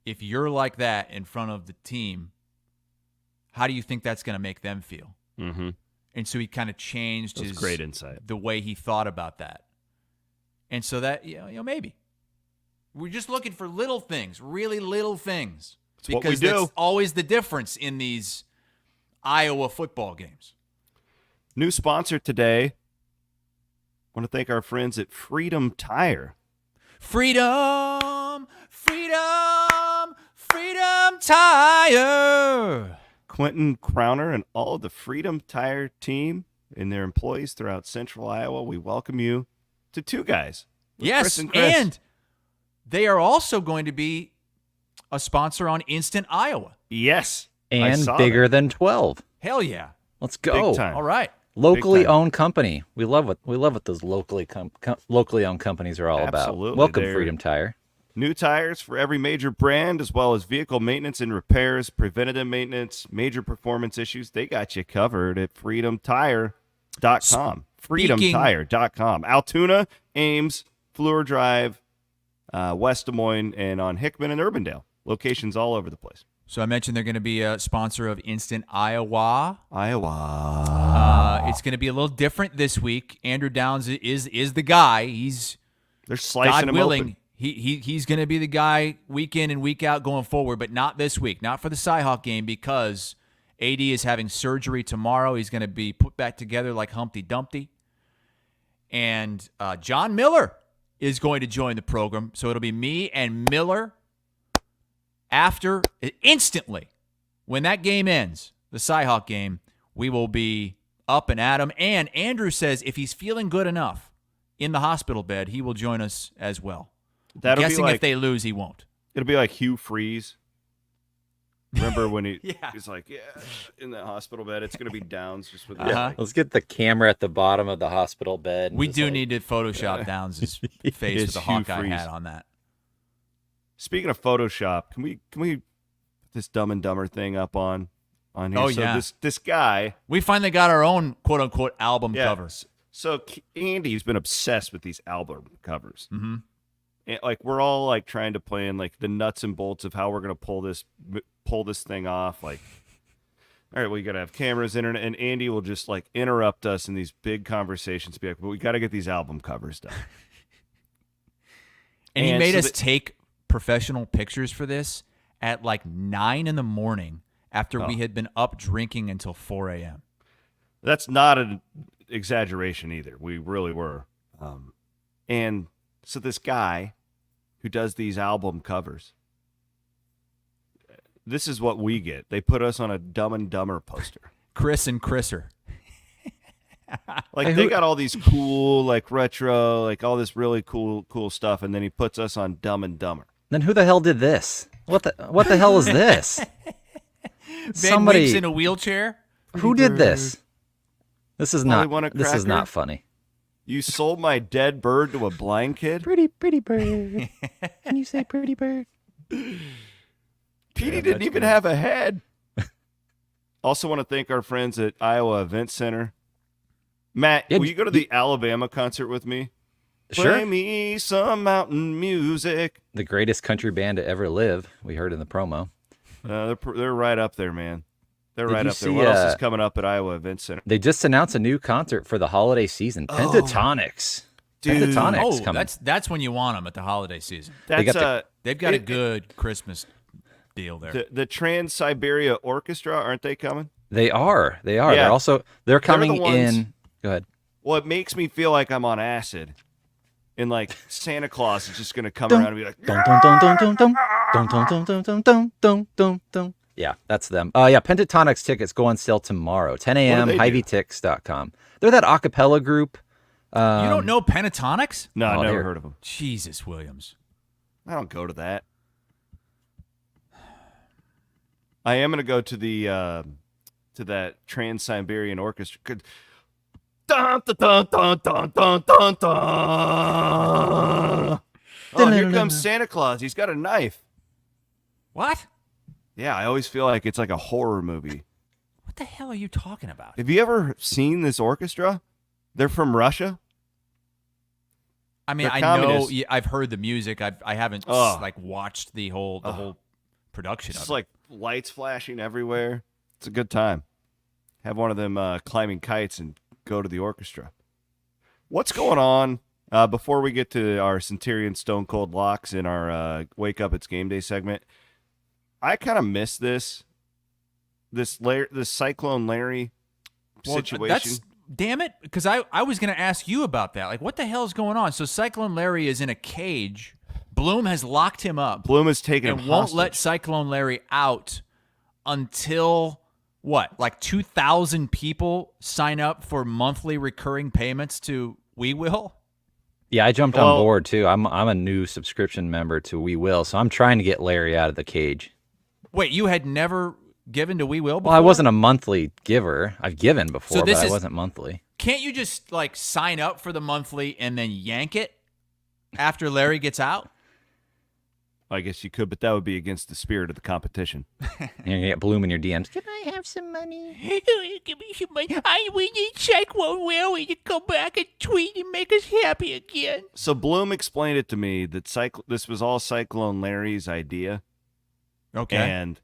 if you're like that in front of the team, how do you think that's going to make them feel? Mm-hmm. And so he kind of changed his great insight, the way he thought about that. And so that, maybe. We're just looking for little things, really little things. Because that's always the difference in these Iowa football games. New sponsor today. I want to thank our friends at Freedom Tire. Freedom, freedom, freedom tire. Quentin Crowner and all of the Freedom Tire team and their employees throughout Central Iowa, we welcome you to Two Guys. Yes, Chris Chris. And they are also going to be a sponsor on Instant Iowa. Yes. And bigger than 12. Hell yeah. Let's go. Big time. All right. Locally owned company. We love what those locally owned companies are all Absolutely. about. Welcome, They're Freedom Tire. New tires for every major brand, as well as vehicle maintenance and repairs, preventative maintenance, major performance issues. They got you covered at freedomtire.com. Freedomtire.com. Altoona, Ames, Fleur Drive, West Des Moines, and on Hickman and Urbandale. Locations all over the place. So I mentioned they're going to be a sponsor of Instant Iowa. It's going to be a little different this week. Andrew Downs is the guy. They're slicing him open. He's going to be the guy week in and week out going forward, but not this week, not for the CyHawk game, because AD is having surgery tomorrow. He's going to be put back together like Humpty Dumpty. And John Miller is going to join the program, so it'll be me and Miller instantly. When that game ends, the CyHawk game, we will be up and at him. And Andrew says if he's feeling good enough in the hospital bed, he will join us as well. I'm guessing if they lose, he won't. It'll be like Hugh Freeze. Remember when he's like, in the hospital bed, it's going to be Downs just with Let's get the camera at the bottom of the hospital bed. We do need to Photoshop Downs' face with a Hawkeye hat on that. Speaking of Photoshop, can we put this Dumb and Dumber thing up on on here. Oh, so yeah. This guy. We finally got our own quote-unquote album covers. So Andy's been obsessed with these album covers. Mm-hmm. And, like, we're all like trying to plan like the nuts and bolts of how we're gonna pull this thing off. Like, all right, well, you gotta have cameras, internet, and Andy will just like interrupt us in these big conversations. Be like, but we gotta get these album covers done. And he made us take professional pictures for this at like 9 a.m. after we had been up drinking until 4 a.m. That's not an exaggeration either. We really were. And so this guy who does these album covers, this is what we get. They put us on a Dumb and Dumber poster. Chris and Chriser. Like, they got all these cool, like, retro, like, all this really cool stuff, and then he puts us on Dumb and Dumber. Then who the hell did this? What the hell is this? Somebody Wink's in a wheelchair. Who did this? This is not funny. You sold my dead bird to a blind kid? Pretty bird. Can you say pretty bird? Petey didn't even have a head. Also want to thank our friends at Iowa Event Center. Matt, will you go to the Alabama concert with me? Sure. Play me some mountain music. The greatest country band to ever live. We heard in the promo. They're right up there, man. They're right up there. What else is coming up at Iowa Event Center? They just announced a new concert for the holiday season. Pentatonics. Dude. Pentatonics coming. That's when you want them at the holiday season. They've got a good Christmas deal there. The Trans-Siberia Orchestra, aren't they coming? They are. Yeah. They're coming in. Go ahead. Well, it makes me feel like I'm on acid. And like Santa Claus is just going to come around and be like, yeah, that's them. Pentatonics tickets go on sale tomorrow, 10 a.m. HiVTix.com. They're that a cappella group. You don't know Pentatonics? No, I've never heard of them. Jesus, Williams. I don't go to that. I am going to go to the to that Trans-Siberian Orchestra. Dun, dun, dun, dun, dun, dun, dun, dun. Oh, here comes Santa Claus. He's got a knife. What? Yeah, I always feel like it's like a horror movie. What the hell are you talking about? Have you ever seen this orchestra? They're from Russia. I mean, I know. I've heard the music. I haven't like watched the whole production. It's of like lights flashing everywhere. It's a good time. Have one of them climbing kites and go to the orchestra. What's going on? Before we get to our Centurion Stone Cold Locks in our Wake Up It's Game Day segment, I kind of miss this Cyclone Larry situation. Damn it, because I was going to ask you about that. Like, what the hell is going on? So Cyclone Larry is in a cage. Bloom has locked him up. Bloom has taken him and won't hostage. let Cyclone Larry out until what? Like 2,000 people sign up for monthly recurring payments to We Will? Yeah, I jumped on board too. I'm a new subscription member to We Will, so I'm trying to get Larry out of the cage. Wait, you had never given to We Will before? Well, I wasn't a monthly giver. I've given before, So this but I is- wasn't monthly. Can't you just like sign up for the monthly and then yank it after Larry gets out? I guess you could, but that would be against the spirit of the competition. You're going to get Bloom in your DMs. Can I have some money? Give me some money. We need Cyclone Larry to come back and tweet and make us happy again. So Bloom explained it to me that this was all Cyclone Larry's idea. Okay.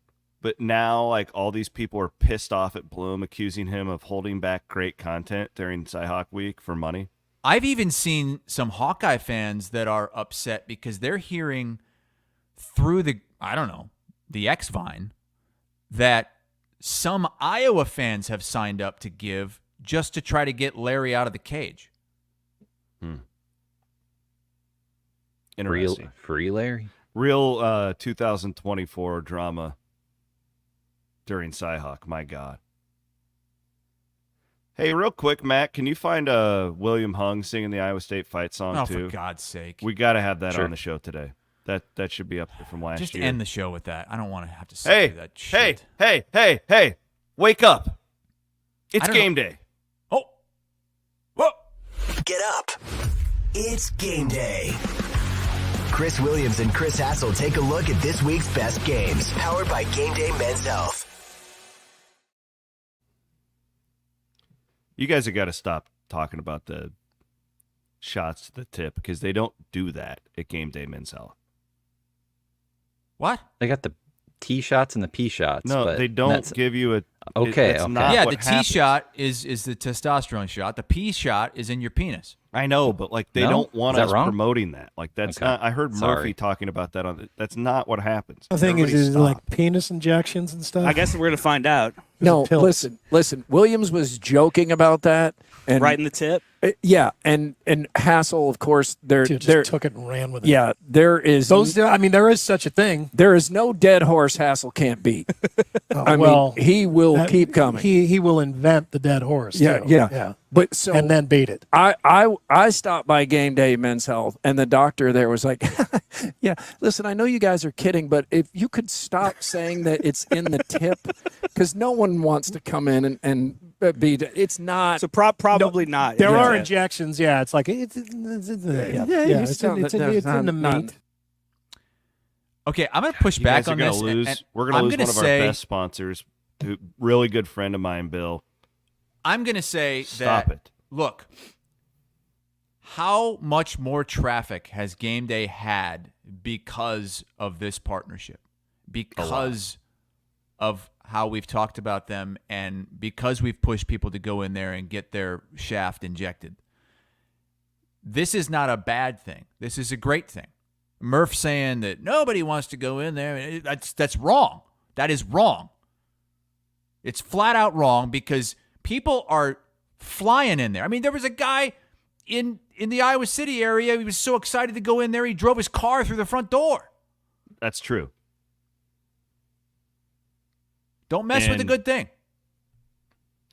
But now, like, all these people are pissed off at Bloom, accusing him of holding back great content during CyHawk Week for money. I've even seen some Hawkeye fans that are upset because they're hearing through the X-Vine that some Iowa fans have signed up to give just to try to get Larry out of the cage. Interesting. Free Larry? Real 2024 drama during CyHawk. My God. Hey, real quick, Matt, can you find William Hung singing the Iowa State fight song too? For God's sake. We got to have that Sure. on the show today. That should be up there from last Just year. end the show with that. I don't want to have to say that shit. Hey, wake up. It's game day. Get up. It's game day. Chris Williams and Chris Hassel take a look at this week's best games. Powered by Game Day Men's Health. You guys have got to stop talking about the shots to the tip because they don't do that at Game Day Men's Health. What? They got the T shots and the P shots. No, but they don't give you a. Okay. Yeah, the T shot is the testosterone shot. The P shot is in your penis. I know, but like they don't want us promoting that. Like that's not. I heard Murphy talking about that on. That's not what happens. The thing is like penis injections and stuff. I guess we're going to find out. No, listen. Williams was joking about that, and right in the tip. Yeah, and Hassel, of course, just took it and ran with it. Yeah, there is those. I mean, there is such a thing. There is no dead horse Hassel can't beat. I mean, he will keep coming. He will invent the dead horse. Yeah, too. yeah. But so and then beat it. I stopped by Game Day Men's Health, and the doctor there was like, "Yeah, listen, I know you guys are kidding, but if you could stop saying that it's in the tip, because no one wants to come in and beat it. It's not. So probably not. There are injections. Yeah, it's like it's in the meat. Okay, I'm gonna push back on this. We're gonna lose one of our best sponsors, really good friend of mine, Bill. I'm going to say Stop it. Look, how much more traffic has Game Day had because of this partnership? Because of how we've talked about them and because we've pushed people to go in there and get their shaft injected. This is not a bad thing. This is a great thing. Murph saying that nobody wants to go in there, that's wrong. That is wrong. It's flat out wrong because people are flying in there. I mean, there was a guy in the Iowa City area. He was so excited to go in there, he drove his car through the front door. That's true. Don't mess with a good thing.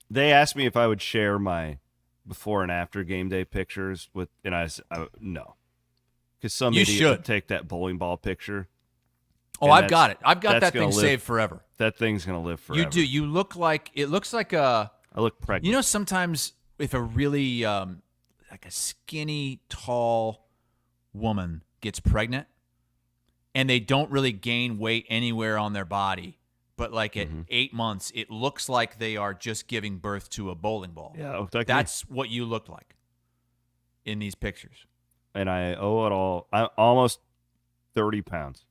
They asked me if I would share my before and after game day pictures with, and I said, no. Because some idiot would take that bowling ball picture. Oh, I've got it. I've got that thing saved forever. That thing's going to live forever. You do. You look like, it looks like a... I look pregnant. You know, sometimes if a really like a skinny, tall woman gets pregnant and they don't really gain weight anywhere on their body, but like at 8 months, it looks like they are just giving birth to a bowling ball. Yeah, that's what you look like in these pictures. And I owe it all. I'm almost 30 pounds.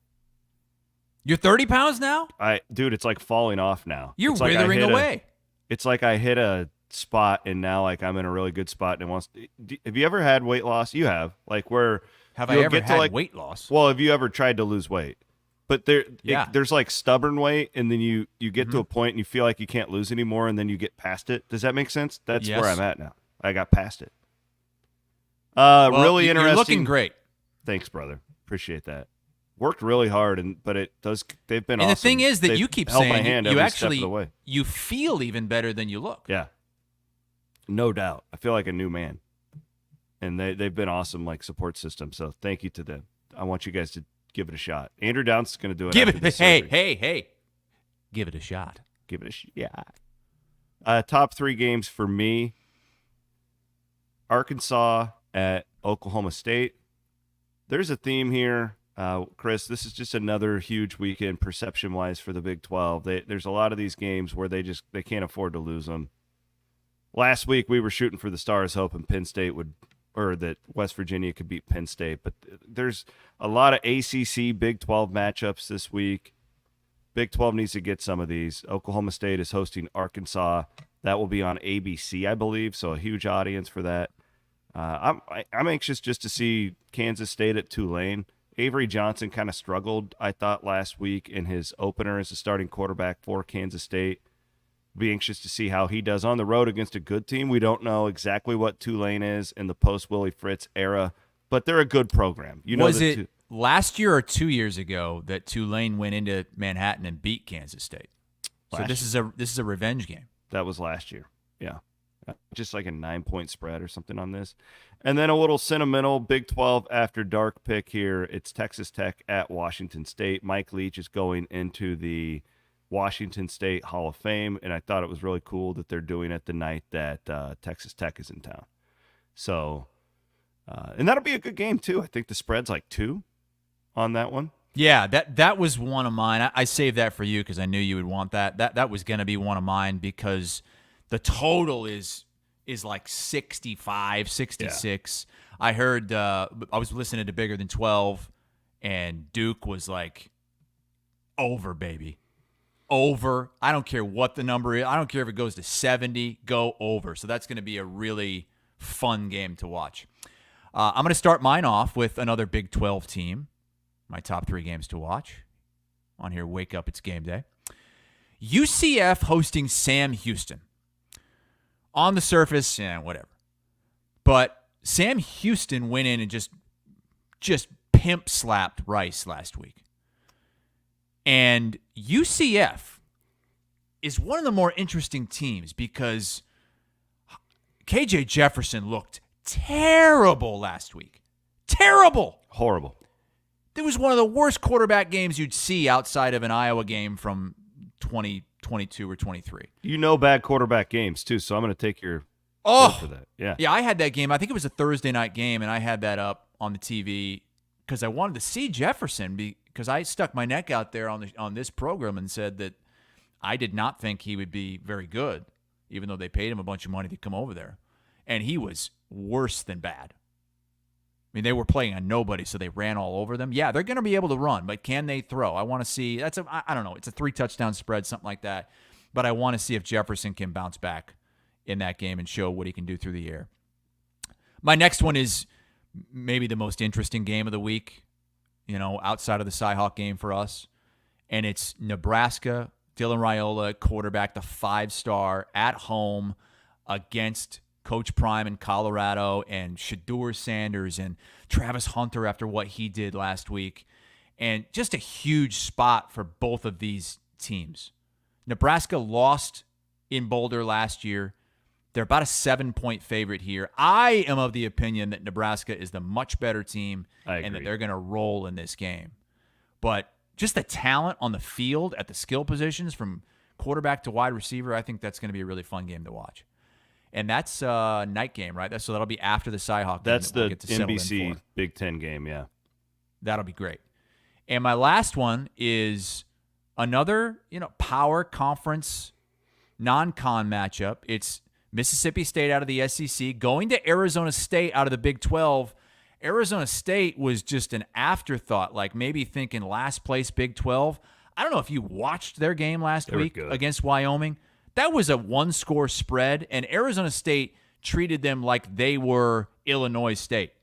You're 30 pounds now? Dude, it's like falling off now. You're it's withering away. It's like I hit a spot and now like I'm in a really good spot and it wants to, have you ever had weight loss? You have. Like where have I ever had weight loss? Well, have you ever tried to lose weight? But there's like stubborn weight and then you get to a point and you feel like you can't lose anymore and then you get past it. Does that make sense? That's where I'm at now. I got past it. Really interesting. You're looking great. Thanks, brother. Appreciate that. Worked really hard, but it does. They've been and awesome. the thing is that you keep saying you actually you feel even better than you look. Yeah, no doubt. I feel like a new man, and they've been awesome, like support system. So thank you to them. I want you guys to give it a shot. Andrew Downs is going to do it. Hey, give it a shot. Give it a shot. Top 3 games for me: Arkansas at Oklahoma State. There's a theme here. Chris, this is just another huge weekend perception-wise for the Big 12. There's a lot of these games where they can't afford to lose them. Last week we were shooting for the stars, hoping Penn State that West Virginia could beat Penn State. But there's a lot of ACC Big 12 matchups this week. Big 12 needs to get some of these. Oklahoma State is hosting Arkansas. That will be on ABC, I believe, so a huge audience for that. I'm anxious just to see Kansas State at Tulane. Avery Johnson kind of struggled, I thought, last week in his opener as a starting quarterback for Kansas State. Be anxious to see how he does on the road against a good team. We don't know exactly what Tulane is in the post-Willie Fritz era, but they're a good program. Was it last year or 2 years ago that Tulane went into Manhattan and beat Kansas State? So this is a revenge game. That was last year, yeah. Just like a 9-point spread or something on this. And then a little sentimental Big 12 after dark pick here. It's Texas Tech at Washington State. Mike Leach is going into the Washington State Hall of Fame, and I thought it was really cool that they're doing it the night that Texas Tech is in town. So, and that'll be a good game too. I think the spread's like 2 on that one. Yeah, that was one of mine. I saved that for you because I knew you would want that. That was going to be one of mine because the total is is like 65, 66. Yeah. I heard I was listening to Bigger Than 12, and Duke was like, over, baby. Over. I don't care what the number is. I don't care if it goes to 70. Go over. So that's going to be a really fun game to watch. I'm going to start mine off with another Big 12 team. My top 3 games to watch. On here, wake up, it's game day. UCF hosting Sam Houston. On the surface, whatever. But Sam Houston went in and just pimp slapped Rice last week. And UCF is one of the more interesting teams because KJ Jefferson looked terrible last week. Terrible. Horrible. It was one of the worst quarterback games you'd see outside of an Iowa game from 2022 or 23. You know bad quarterback games, too, so I'm going to take your word for that. Yeah, I had that game. I think it was a Thursday night game, and I had that up on the TV because I wanted to see Jefferson because I stuck my neck out there on this program and said that I did not think he would be very good, even though they paid him a bunch of money to come over there. And he was worse than bad. I mean, they were playing on nobody, so they ran all over them. Yeah, they're going to be able to run, but can they throw? I want to see. I don't know. It's a 3-touchdown spread, something like that. But I want to see if Jefferson can bounce back in that game and show what he can do through the air. My next one is maybe the most interesting game of the week, outside of the CyHawk game for us. And it's Nebraska, Dylan Raiola, quarterback, the 5-star, at home against Coach Prime in Colorado and Shedeur Sanders and Travis Hunter after what he did last week. And just a huge spot for both of these teams. Nebraska lost in Boulder last year. They're about a 7-point favorite here. I am of the opinion that Nebraska is the much better team and that they're going to roll in this game. But just the talent on the field at the skill positions from quarterback to wide receiver, I think that's going to be a really fun game to watch. And that's a night game, right? So that'll be after the CyHawk game. That's the NBC Big Ten game, yeah. That'll be great. And my last one is another, power conference non-con matchup. It's Mississippi State out of the SEC going to Arizona State out of the Big 12. Arizona State was just an afterthought, like maybe thinking last place Big 12. I don't know if you watched their game last week against Wyoming. That was a 1-score spread, and Arizona State treated them like they were Illinois State.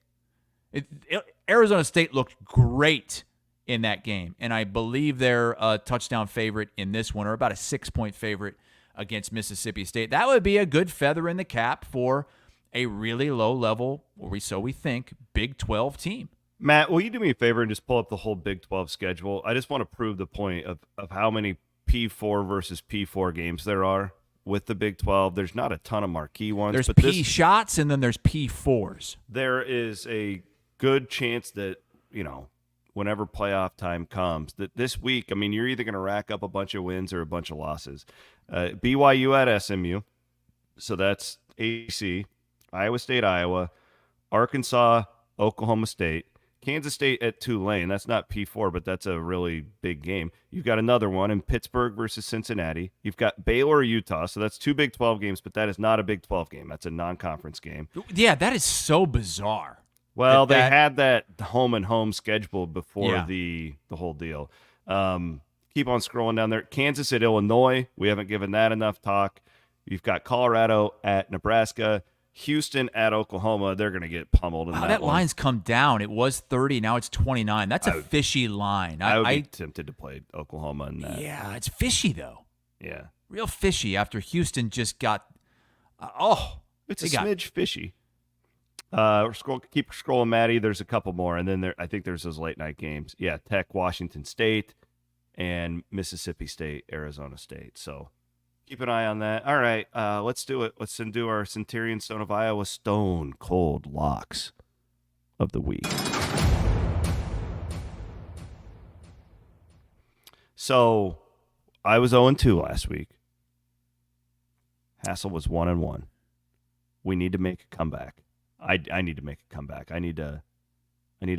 Arizona State looked great in that game, and I believe they're a touchdown favorite in this one, or about a 6-point favorite against Mississippi State. That would be a good feather in the cap for a really low-level, or so we think, Big 12 team. Matt, will you do me a favor and just pull up the whole Big 12 schedule? I just want to prove the point of how many P4 versus P4 games there are with the Big 12. There's not a ton of marquee ones. There's P shots and then there's P4s. There is a good chance that, whenever playoff time comes, that this week, you're either going to rack up a bunch of wins or a bunch of losses. BYU at SMU, so that's AC. Iowa State, Iowa. Arkansas, Oklahoma State. Kansas State at Tulane. That's not P4, but that's a really big game. You've got another one in Pittsburgh versus Cincinnati. You've got Baylor, Utah. So that's 2 Big 12 games, but that is not a Big 12 game. That's a non-conference game. Yeah, that is so bizarre. Well, they had that home and home schedule before the whole deal. Keep on scrolling down there. Kansas at Illinois. We haven't given that enough talk. You've got Colorado at Nebraska. Houston at Oklahoma, they're going to get pummeled. That line's come down. It was 30, now it's 29. That's a fishy line. I would be tempted to play Oklahoma in that. Yeah, it's fishy, though. Yeah. Real fishy after Houston just got it's a smidge fishy. Keep scrolling, Maddie. There's a couple more, and then I think there's those late-night games. Yeah, Tech, Washington State, and Mississippi State, Arizona State. So keep an eye on that. All right, let's do it. Let's do our Centurion Stone of Iowa Stone Cold Locks of the week. So I was 0-2 last week. Hassel was 1-1. We need to make a comeback. I need to make a comeback. I need to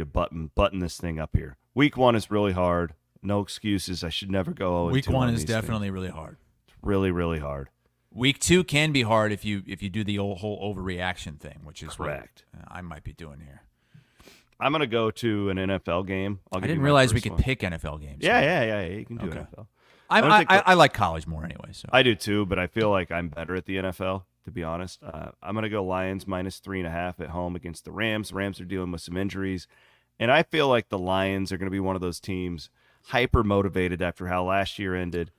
button this thing up here. Week 1 is really hard. No excuses. I should never go 0-2. Week 1 is definitely really hard. Really, really hard. Week 2 can be hard if you do the whole overreaction thing, which is correct. What I might be doing here. I'm going to go to an NFL game. I didn't realize we could pick NFL games. Yeah. You can do NFL. I like college more anyway. So I do too, but I feel like I'm better at the NFL, to be honest. I'm going to go Lions minus 3.5 at home against the Rams. The Rams are dealing with some injuries, and I feel like the Lions are going to be one of those teams hyper motivated after how last year ended.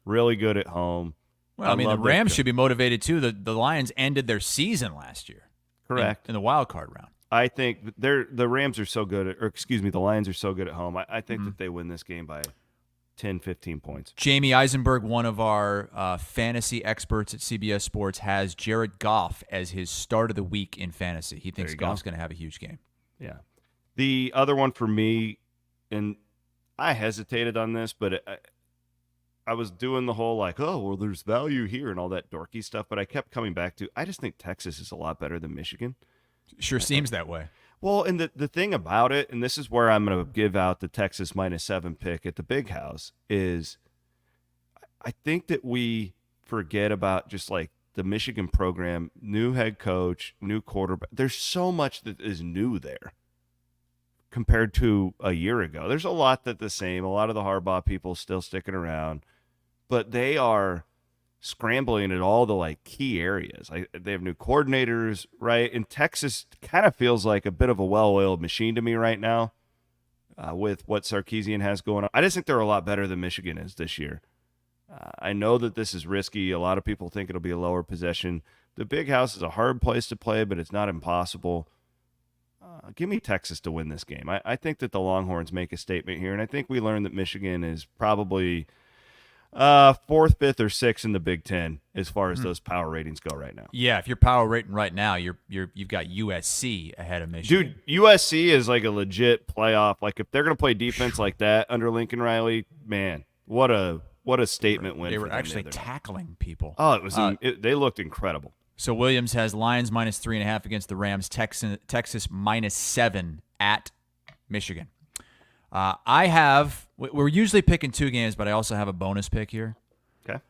Really good at home. Well, the Rams should be motivated too. The Lions ended their season last year. Correct. In the wild card round. I think the Rams are so good the Lions are so good at home. I think that they win this game by 10, 15 points. Jamie Eisenberg, one of our fantasy experts at CBS Sports, has Jared Goff as his start of the week in fantasy. He thinks Goff's going to have a huge game. Yeah. The other one for me, and I hesitated on this, but I was doing the whole there's value here and all that dorky stuff, but I kept coming back to I just think Texas is a lot better than Michigan. Sure seems that way. Well, and the thing about it, and this is where I'm going to give out the Texas -7 pick at the Big House, is I think that we forget about just like the Michigan program, new head coach, new quarterback. There's so much that is new there compared to a year ago. There's a lot that's the same. A lot of the Harbaugh people still sticking around, but they are scrambling at all the key areas. They have new coordinators, right? And Texas kind of feels like a bit of a well-oiled machine to me right now with what Sarkisian has going on. I just think they're a lot better than Michigan is this year. I know that this is risky. A lot of people think it'll be a lower possession. The Big House is a hard place to play, but it's not impossible. Give me Texas to win this game. I think that the Longhorns make a statement here, and I think we learned that Michigan is probably 4th, 5th, or 6th in the Big Ten as far as those power ratings go right now. Yeah, if you're power rating right now, you've got USC ahead of Michigan. Dude, USC is like a legit playoff. Like if they're going to play defense like that under Lincoln Riley, man, what a statement win. They for were them actually the other tackling people. Oh, it was they looked incredible. So Williams has Lions -3.5 against the Rams. Texas -7 at Michigan. We're usually picking 2 games, but I also have a bonus pick here. Okay.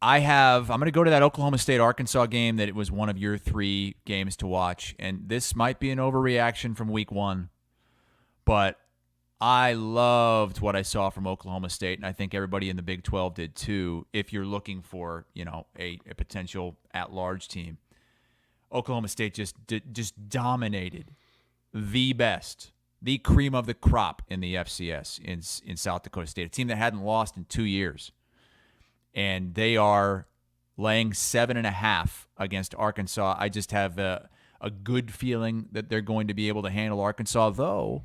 I'm going to go to that Oklahoma State-Arkansas game that it was one of your 3 games to watch, and this might be an overreaction from week 1, but I loved what I saw from Oklahoma State, and I think everybody in the Big 12 did too, if you're looking for, a potential at-large team. Oklahoma State just dominated the best, the cream of the crop in the FCS in South Dakota State, a team that hadn't lost in 2 years. And they are laying 7.5 against Arkansas. I just have a good feeling that they're going to be able to handle Arkansas, though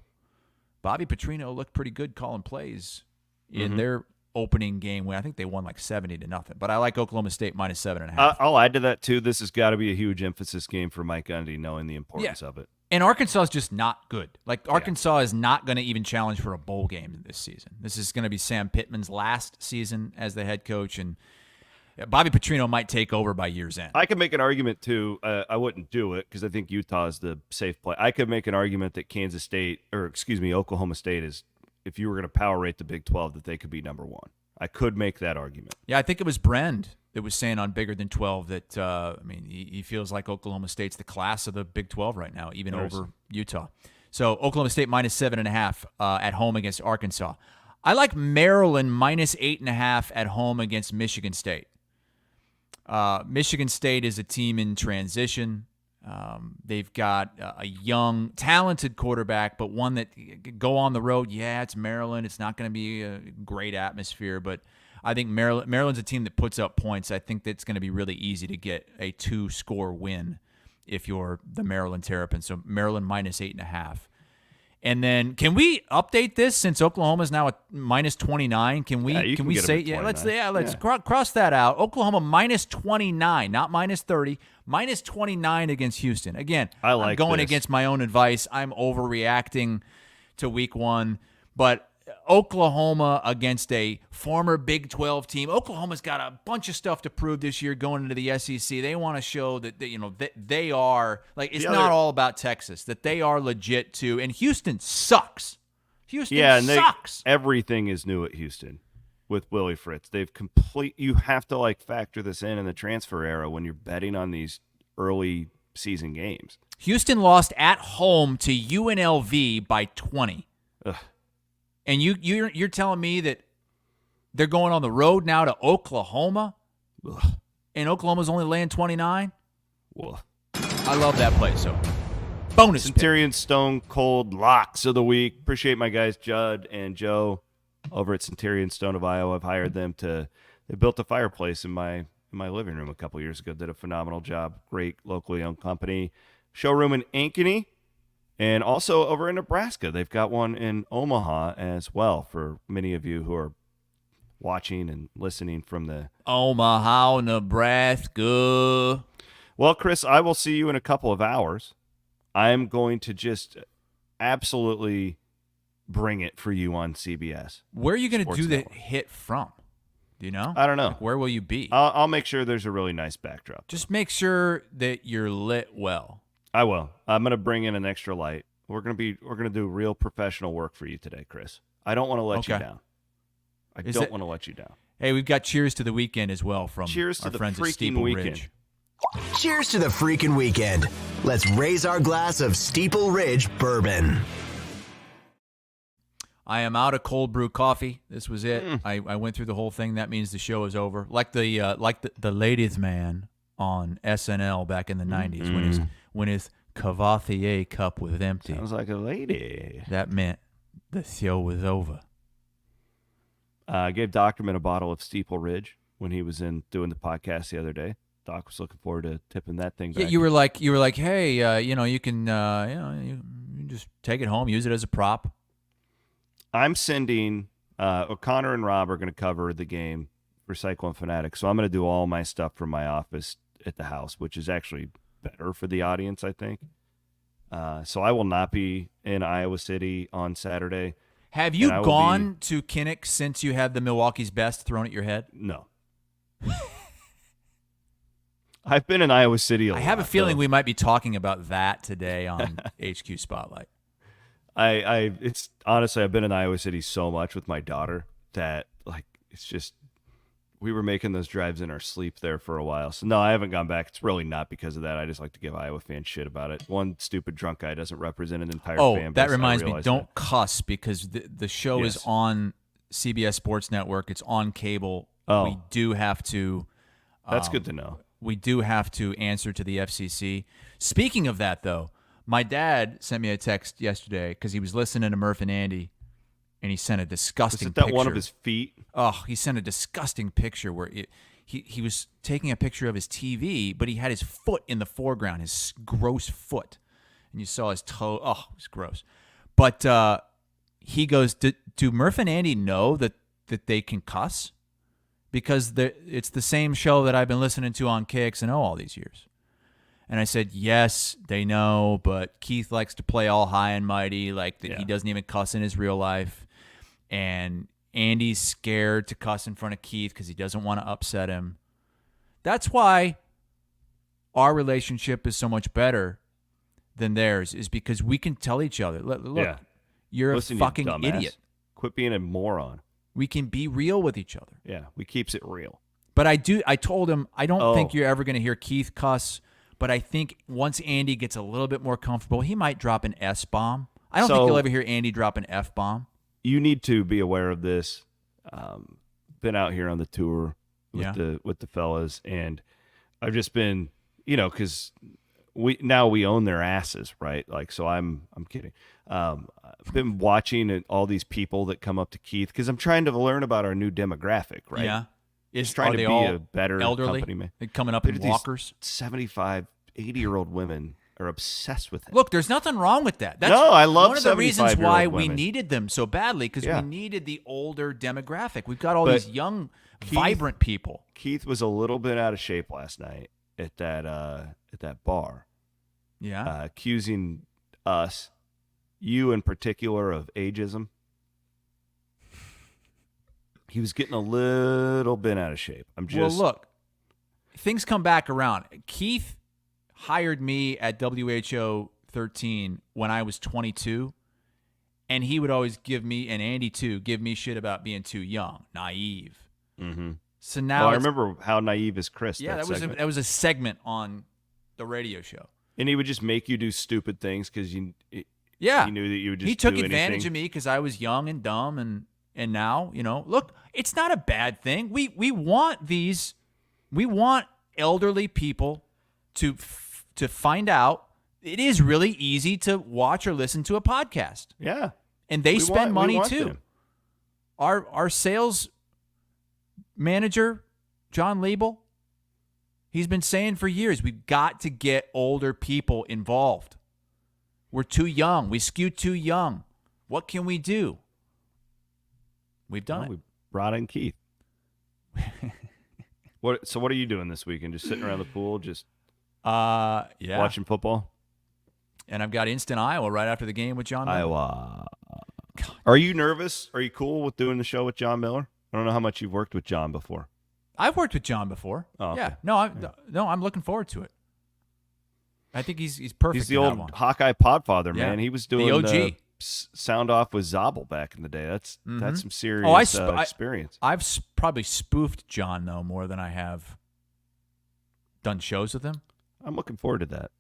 Bobby Petrino looked pretty good calling plays in their opening game when I think they won 70-0. But I like Oklahoma State -7.5. I'll add to that too. This has got to be a huge emphasis game for Mike Gundy, knowing the importance of it. And Arkansas is just not good. Arkansas is not going to even challenge for a bowl game this season. This is going to be Sam Pittman's last season as the head coach, and Bobby Petrino might take over by year's end. I could make an argument too. I wouldn't do it because I think Utah is the safe play. I could make an argument that Oklahoma State is, if you were going to power rate the Big 12, that they could be number 1. I could make that argument. Yeah, I think it was Brend that was saying on Bigger Than 12 that, he feels like Oklahoma State's the class of the Big 12 right now, even over Utah. So Oklahoma State -7.5 at home against Arkansas. I like Maryland -8.5 at home against Michigan State. Michigan State is a team in transition. They've got a young, talented quarterback, but one that go on the road. Yeah, it's Maryland. It's not going to be a great atmosphere, but I think Maryland's a team that puts up points. I think that's going to be really easy to get a 2-score win if you're the Maryland Terrapins. So Maryland -8.5. And then, can we update this since Oklahoma is now at -29? Can we say let's cross that out. Oklahoma -29, not -30, -29 against Houston. Again, I'm going against my own advice. I'm overreacting to week 1, but Oklahoma against a former Big 12 team. Oklahoma's got a bunch of stuff to prove this year going into the SEC. They want to show that they are it's not all about Texas, that they are legit too. And Houston sucks. Houston sucks. Everything is new at Houston. with Willie Fritz. You have to like factor this in the transfer era when you're betting on these early season games. Houston lost at home to UNLV by 20. Ugh. And you're telling me that they're going on the road now to Oklahoma? Ugh. And Oklahoma's only laying 29? Well, I love that play. So, bonus Centurion Stone Cold Locks of the Week. Appreciate my guys Judd and Joe over at Centurion Stone of Iowa. I've hired them they built a fireplace in my living room a couple years ago. Did a phenomenal job. Great locally owned company. Showroom in Ankeny and also over in Nebraska. They've got one in Omaha as well for many of you who are watching and listening from the Omaha, Nebraska. Well, Chris, I will see you in a couple of hours. I'm going to just absolutely bring it for you on CBS. Where are you going to Sports do Network. the hit from? Do you know? I don't know. Like, where will you be? I'll make sure there's a really nice backdrop. Just make sure that you're lit well. I will. I'm going to bring in an extra light. We're going to do real professional work for you today, Chris. I don't want to let you down. I don't want to let you down. Hey, we've got cheers to the weekend as well from cheers to our the friends at freaking Steeple weekend. Ridge. Cheers to the freaking weekend. Let's raise our glass of Steeple Ridge bourbon. I am out of cold brew coffee. This was it. I went through the whole thing. That means the show is over. Like the ladies' man on SNL back in the 90s when his Cavatier cup was empty. Sounds like a lady. That meant the show was over. I gave Doctorman a bottle of Steeple Ridge when he was in doing the podcast the other day. Doc was looking forward to tipping that thing back. Yeah, you were like, hey, you can, you just take it home, use it as a prop. I'm sending O'Connor and Rob are going to cover the game for Cyclone Fanatic, so I'm going to do all my stuff from my office at the house, which is actually better for the audience, I think. So I will not be in Iowa City on Saturday. Have you gone to Kinnick since you had the Milwaukee's Best thrown at your head? No. I've been in Iowa City a lot. I have a feeling though. we might be talking about that today on HQ Spotlight. It's honestly, I've been in Iowa City so much with my daughter that it's just, we were making those drives in our sleep there for a while. So no, I haven't gone back. It's really not because of that. I just like to give Iowa fans shit about it. One stupid drunk guy doesn't represent an entire fan base. That reminds me. Don't cuss because the show Yes. is on CBS Sports Network. It's on cable. Oh. We do have to. That's good to know. We do have to answer to the FCC. Speaking of that, though, my dad sent me a text yesterday because he was listening to Murph and Andy, and he sent a disgusting picture. Was it that one of his feet? Oh, he sent a disgusting picture where he was taking a picture of his TV, but he had his foot in the foreground, his gross foot. And you saw his toe. Oh, it was gross. But he goes, do Murph and Andy know that they can cuss? Because it's the same show that I've been listening to on KXNO all these years. And I said, yes, they know, but Keith likes to play all high and mighty, he doesn't even cuss in his real life. And Andy's scared to cuss in front of Keith because he doesn't want to upset him. That's why our relationship is so much better than theirs, is because we can tell each other, look, you're Listen, a fucking you dumbass. idiot. Quit being a moron. We can be real with each other. Yeah, we keeps it real. But I told him, I don't think you're ever going to hear Keith cuss, but I think once Andy gets a little bit more comfortable, he might drop an S-bomb. I don't think you'll ever hear Andy drop an F-bomb. You need to be aware of this. Been out here on the tour with the fellas, and I've just been, because we own their asses, right? So I'm kidding. I've been watching all these people that come up to Keith because I'm trying to learn about our new demographic, right? Yeah. Trying to be a better elderly? company man. They're coming up in walkers? 75, 80-year-old women are obsessed with it. Look, there's nothing wrong with that. That's no, I love one of the reasons why we women. needed them so badly, because we needed the older demographic. We've got all these young, vibrant people. Keith was a little bit out of shape last night at that bar. Yeah. Accusing us, you in particular, of ageism. He was getting a little bit out of shape. Well, look, things come back around. Keith hired me at WHO 13 when I was 22, And he would always give me, and Andy too, give me shit about being too young, naive. Mm-hmm. So now I remember How Naive is Chris. Yeah, that was a segment on the radio show. And he would just make you do stupid things because he knew that you would just He took do advantage anything. of me because I was young and dumb, and now, look, it's not a bad thing. We want elderly people to find out it is really easy to watch or listen to a podcast. Yeah. And they spend money too. them. Our sales manager, John Liebel, he's been saying for years, we've got to get older people involved. We're too young. We skew too young. What can we do? We've done it. We brought in Keith. So what are you doing this weekend? Just sitting around the pool, just watching football? And I've got Instant Iowa right after the game with John Miller. Iowa. Are you nervous? Are you cool with doing the show with John Miller? I don't know how much you've worked with John before. I've worked with John before. Oh, okay. Yeah. No, I'm looking forward to it. I think he's perfect. He's the old Hawkeye podfather, man. Yeah. He was doing the OG. sound off with Zabel back in the day. That's some serious experience. I've probably spoofed John, though, more than I have done shows with him. I'm looking forward to that.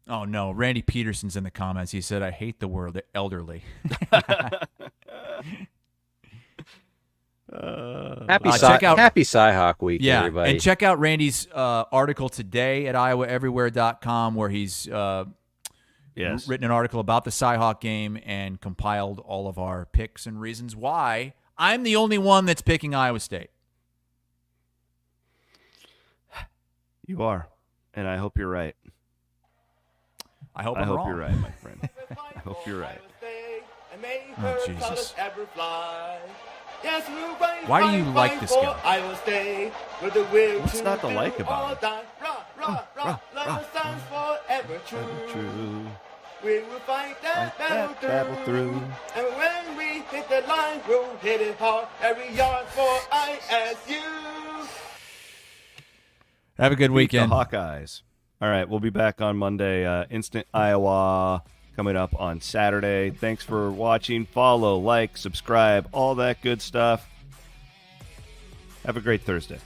Oh, no. Randy Peterson's in the comments. He said, I hate the word elderly. Happy CyHawk week, everybody. And check out Randy's article today at iowaeverywhere.com where he's written an article about the CyHawk game and compiled all of our picks and reasons why I'm the only one that's picking Iowa State. You are, and I hope you're right. I hope wrong. You're right, my friend. I hope you're right. Oh, Jesus. Why do you like this guy? What's not to like about it? True. We will fight that battle through. And when we hit the line, we'll hit it hard. Every yard for ISU. Have a good weekend. The Hawkeyes. All right, we'll be back on Monday. Instant Iowa coming up on Saturday. Thanks for watching. Follow, like, subscribe, all that good stuff. Have a great Thursday.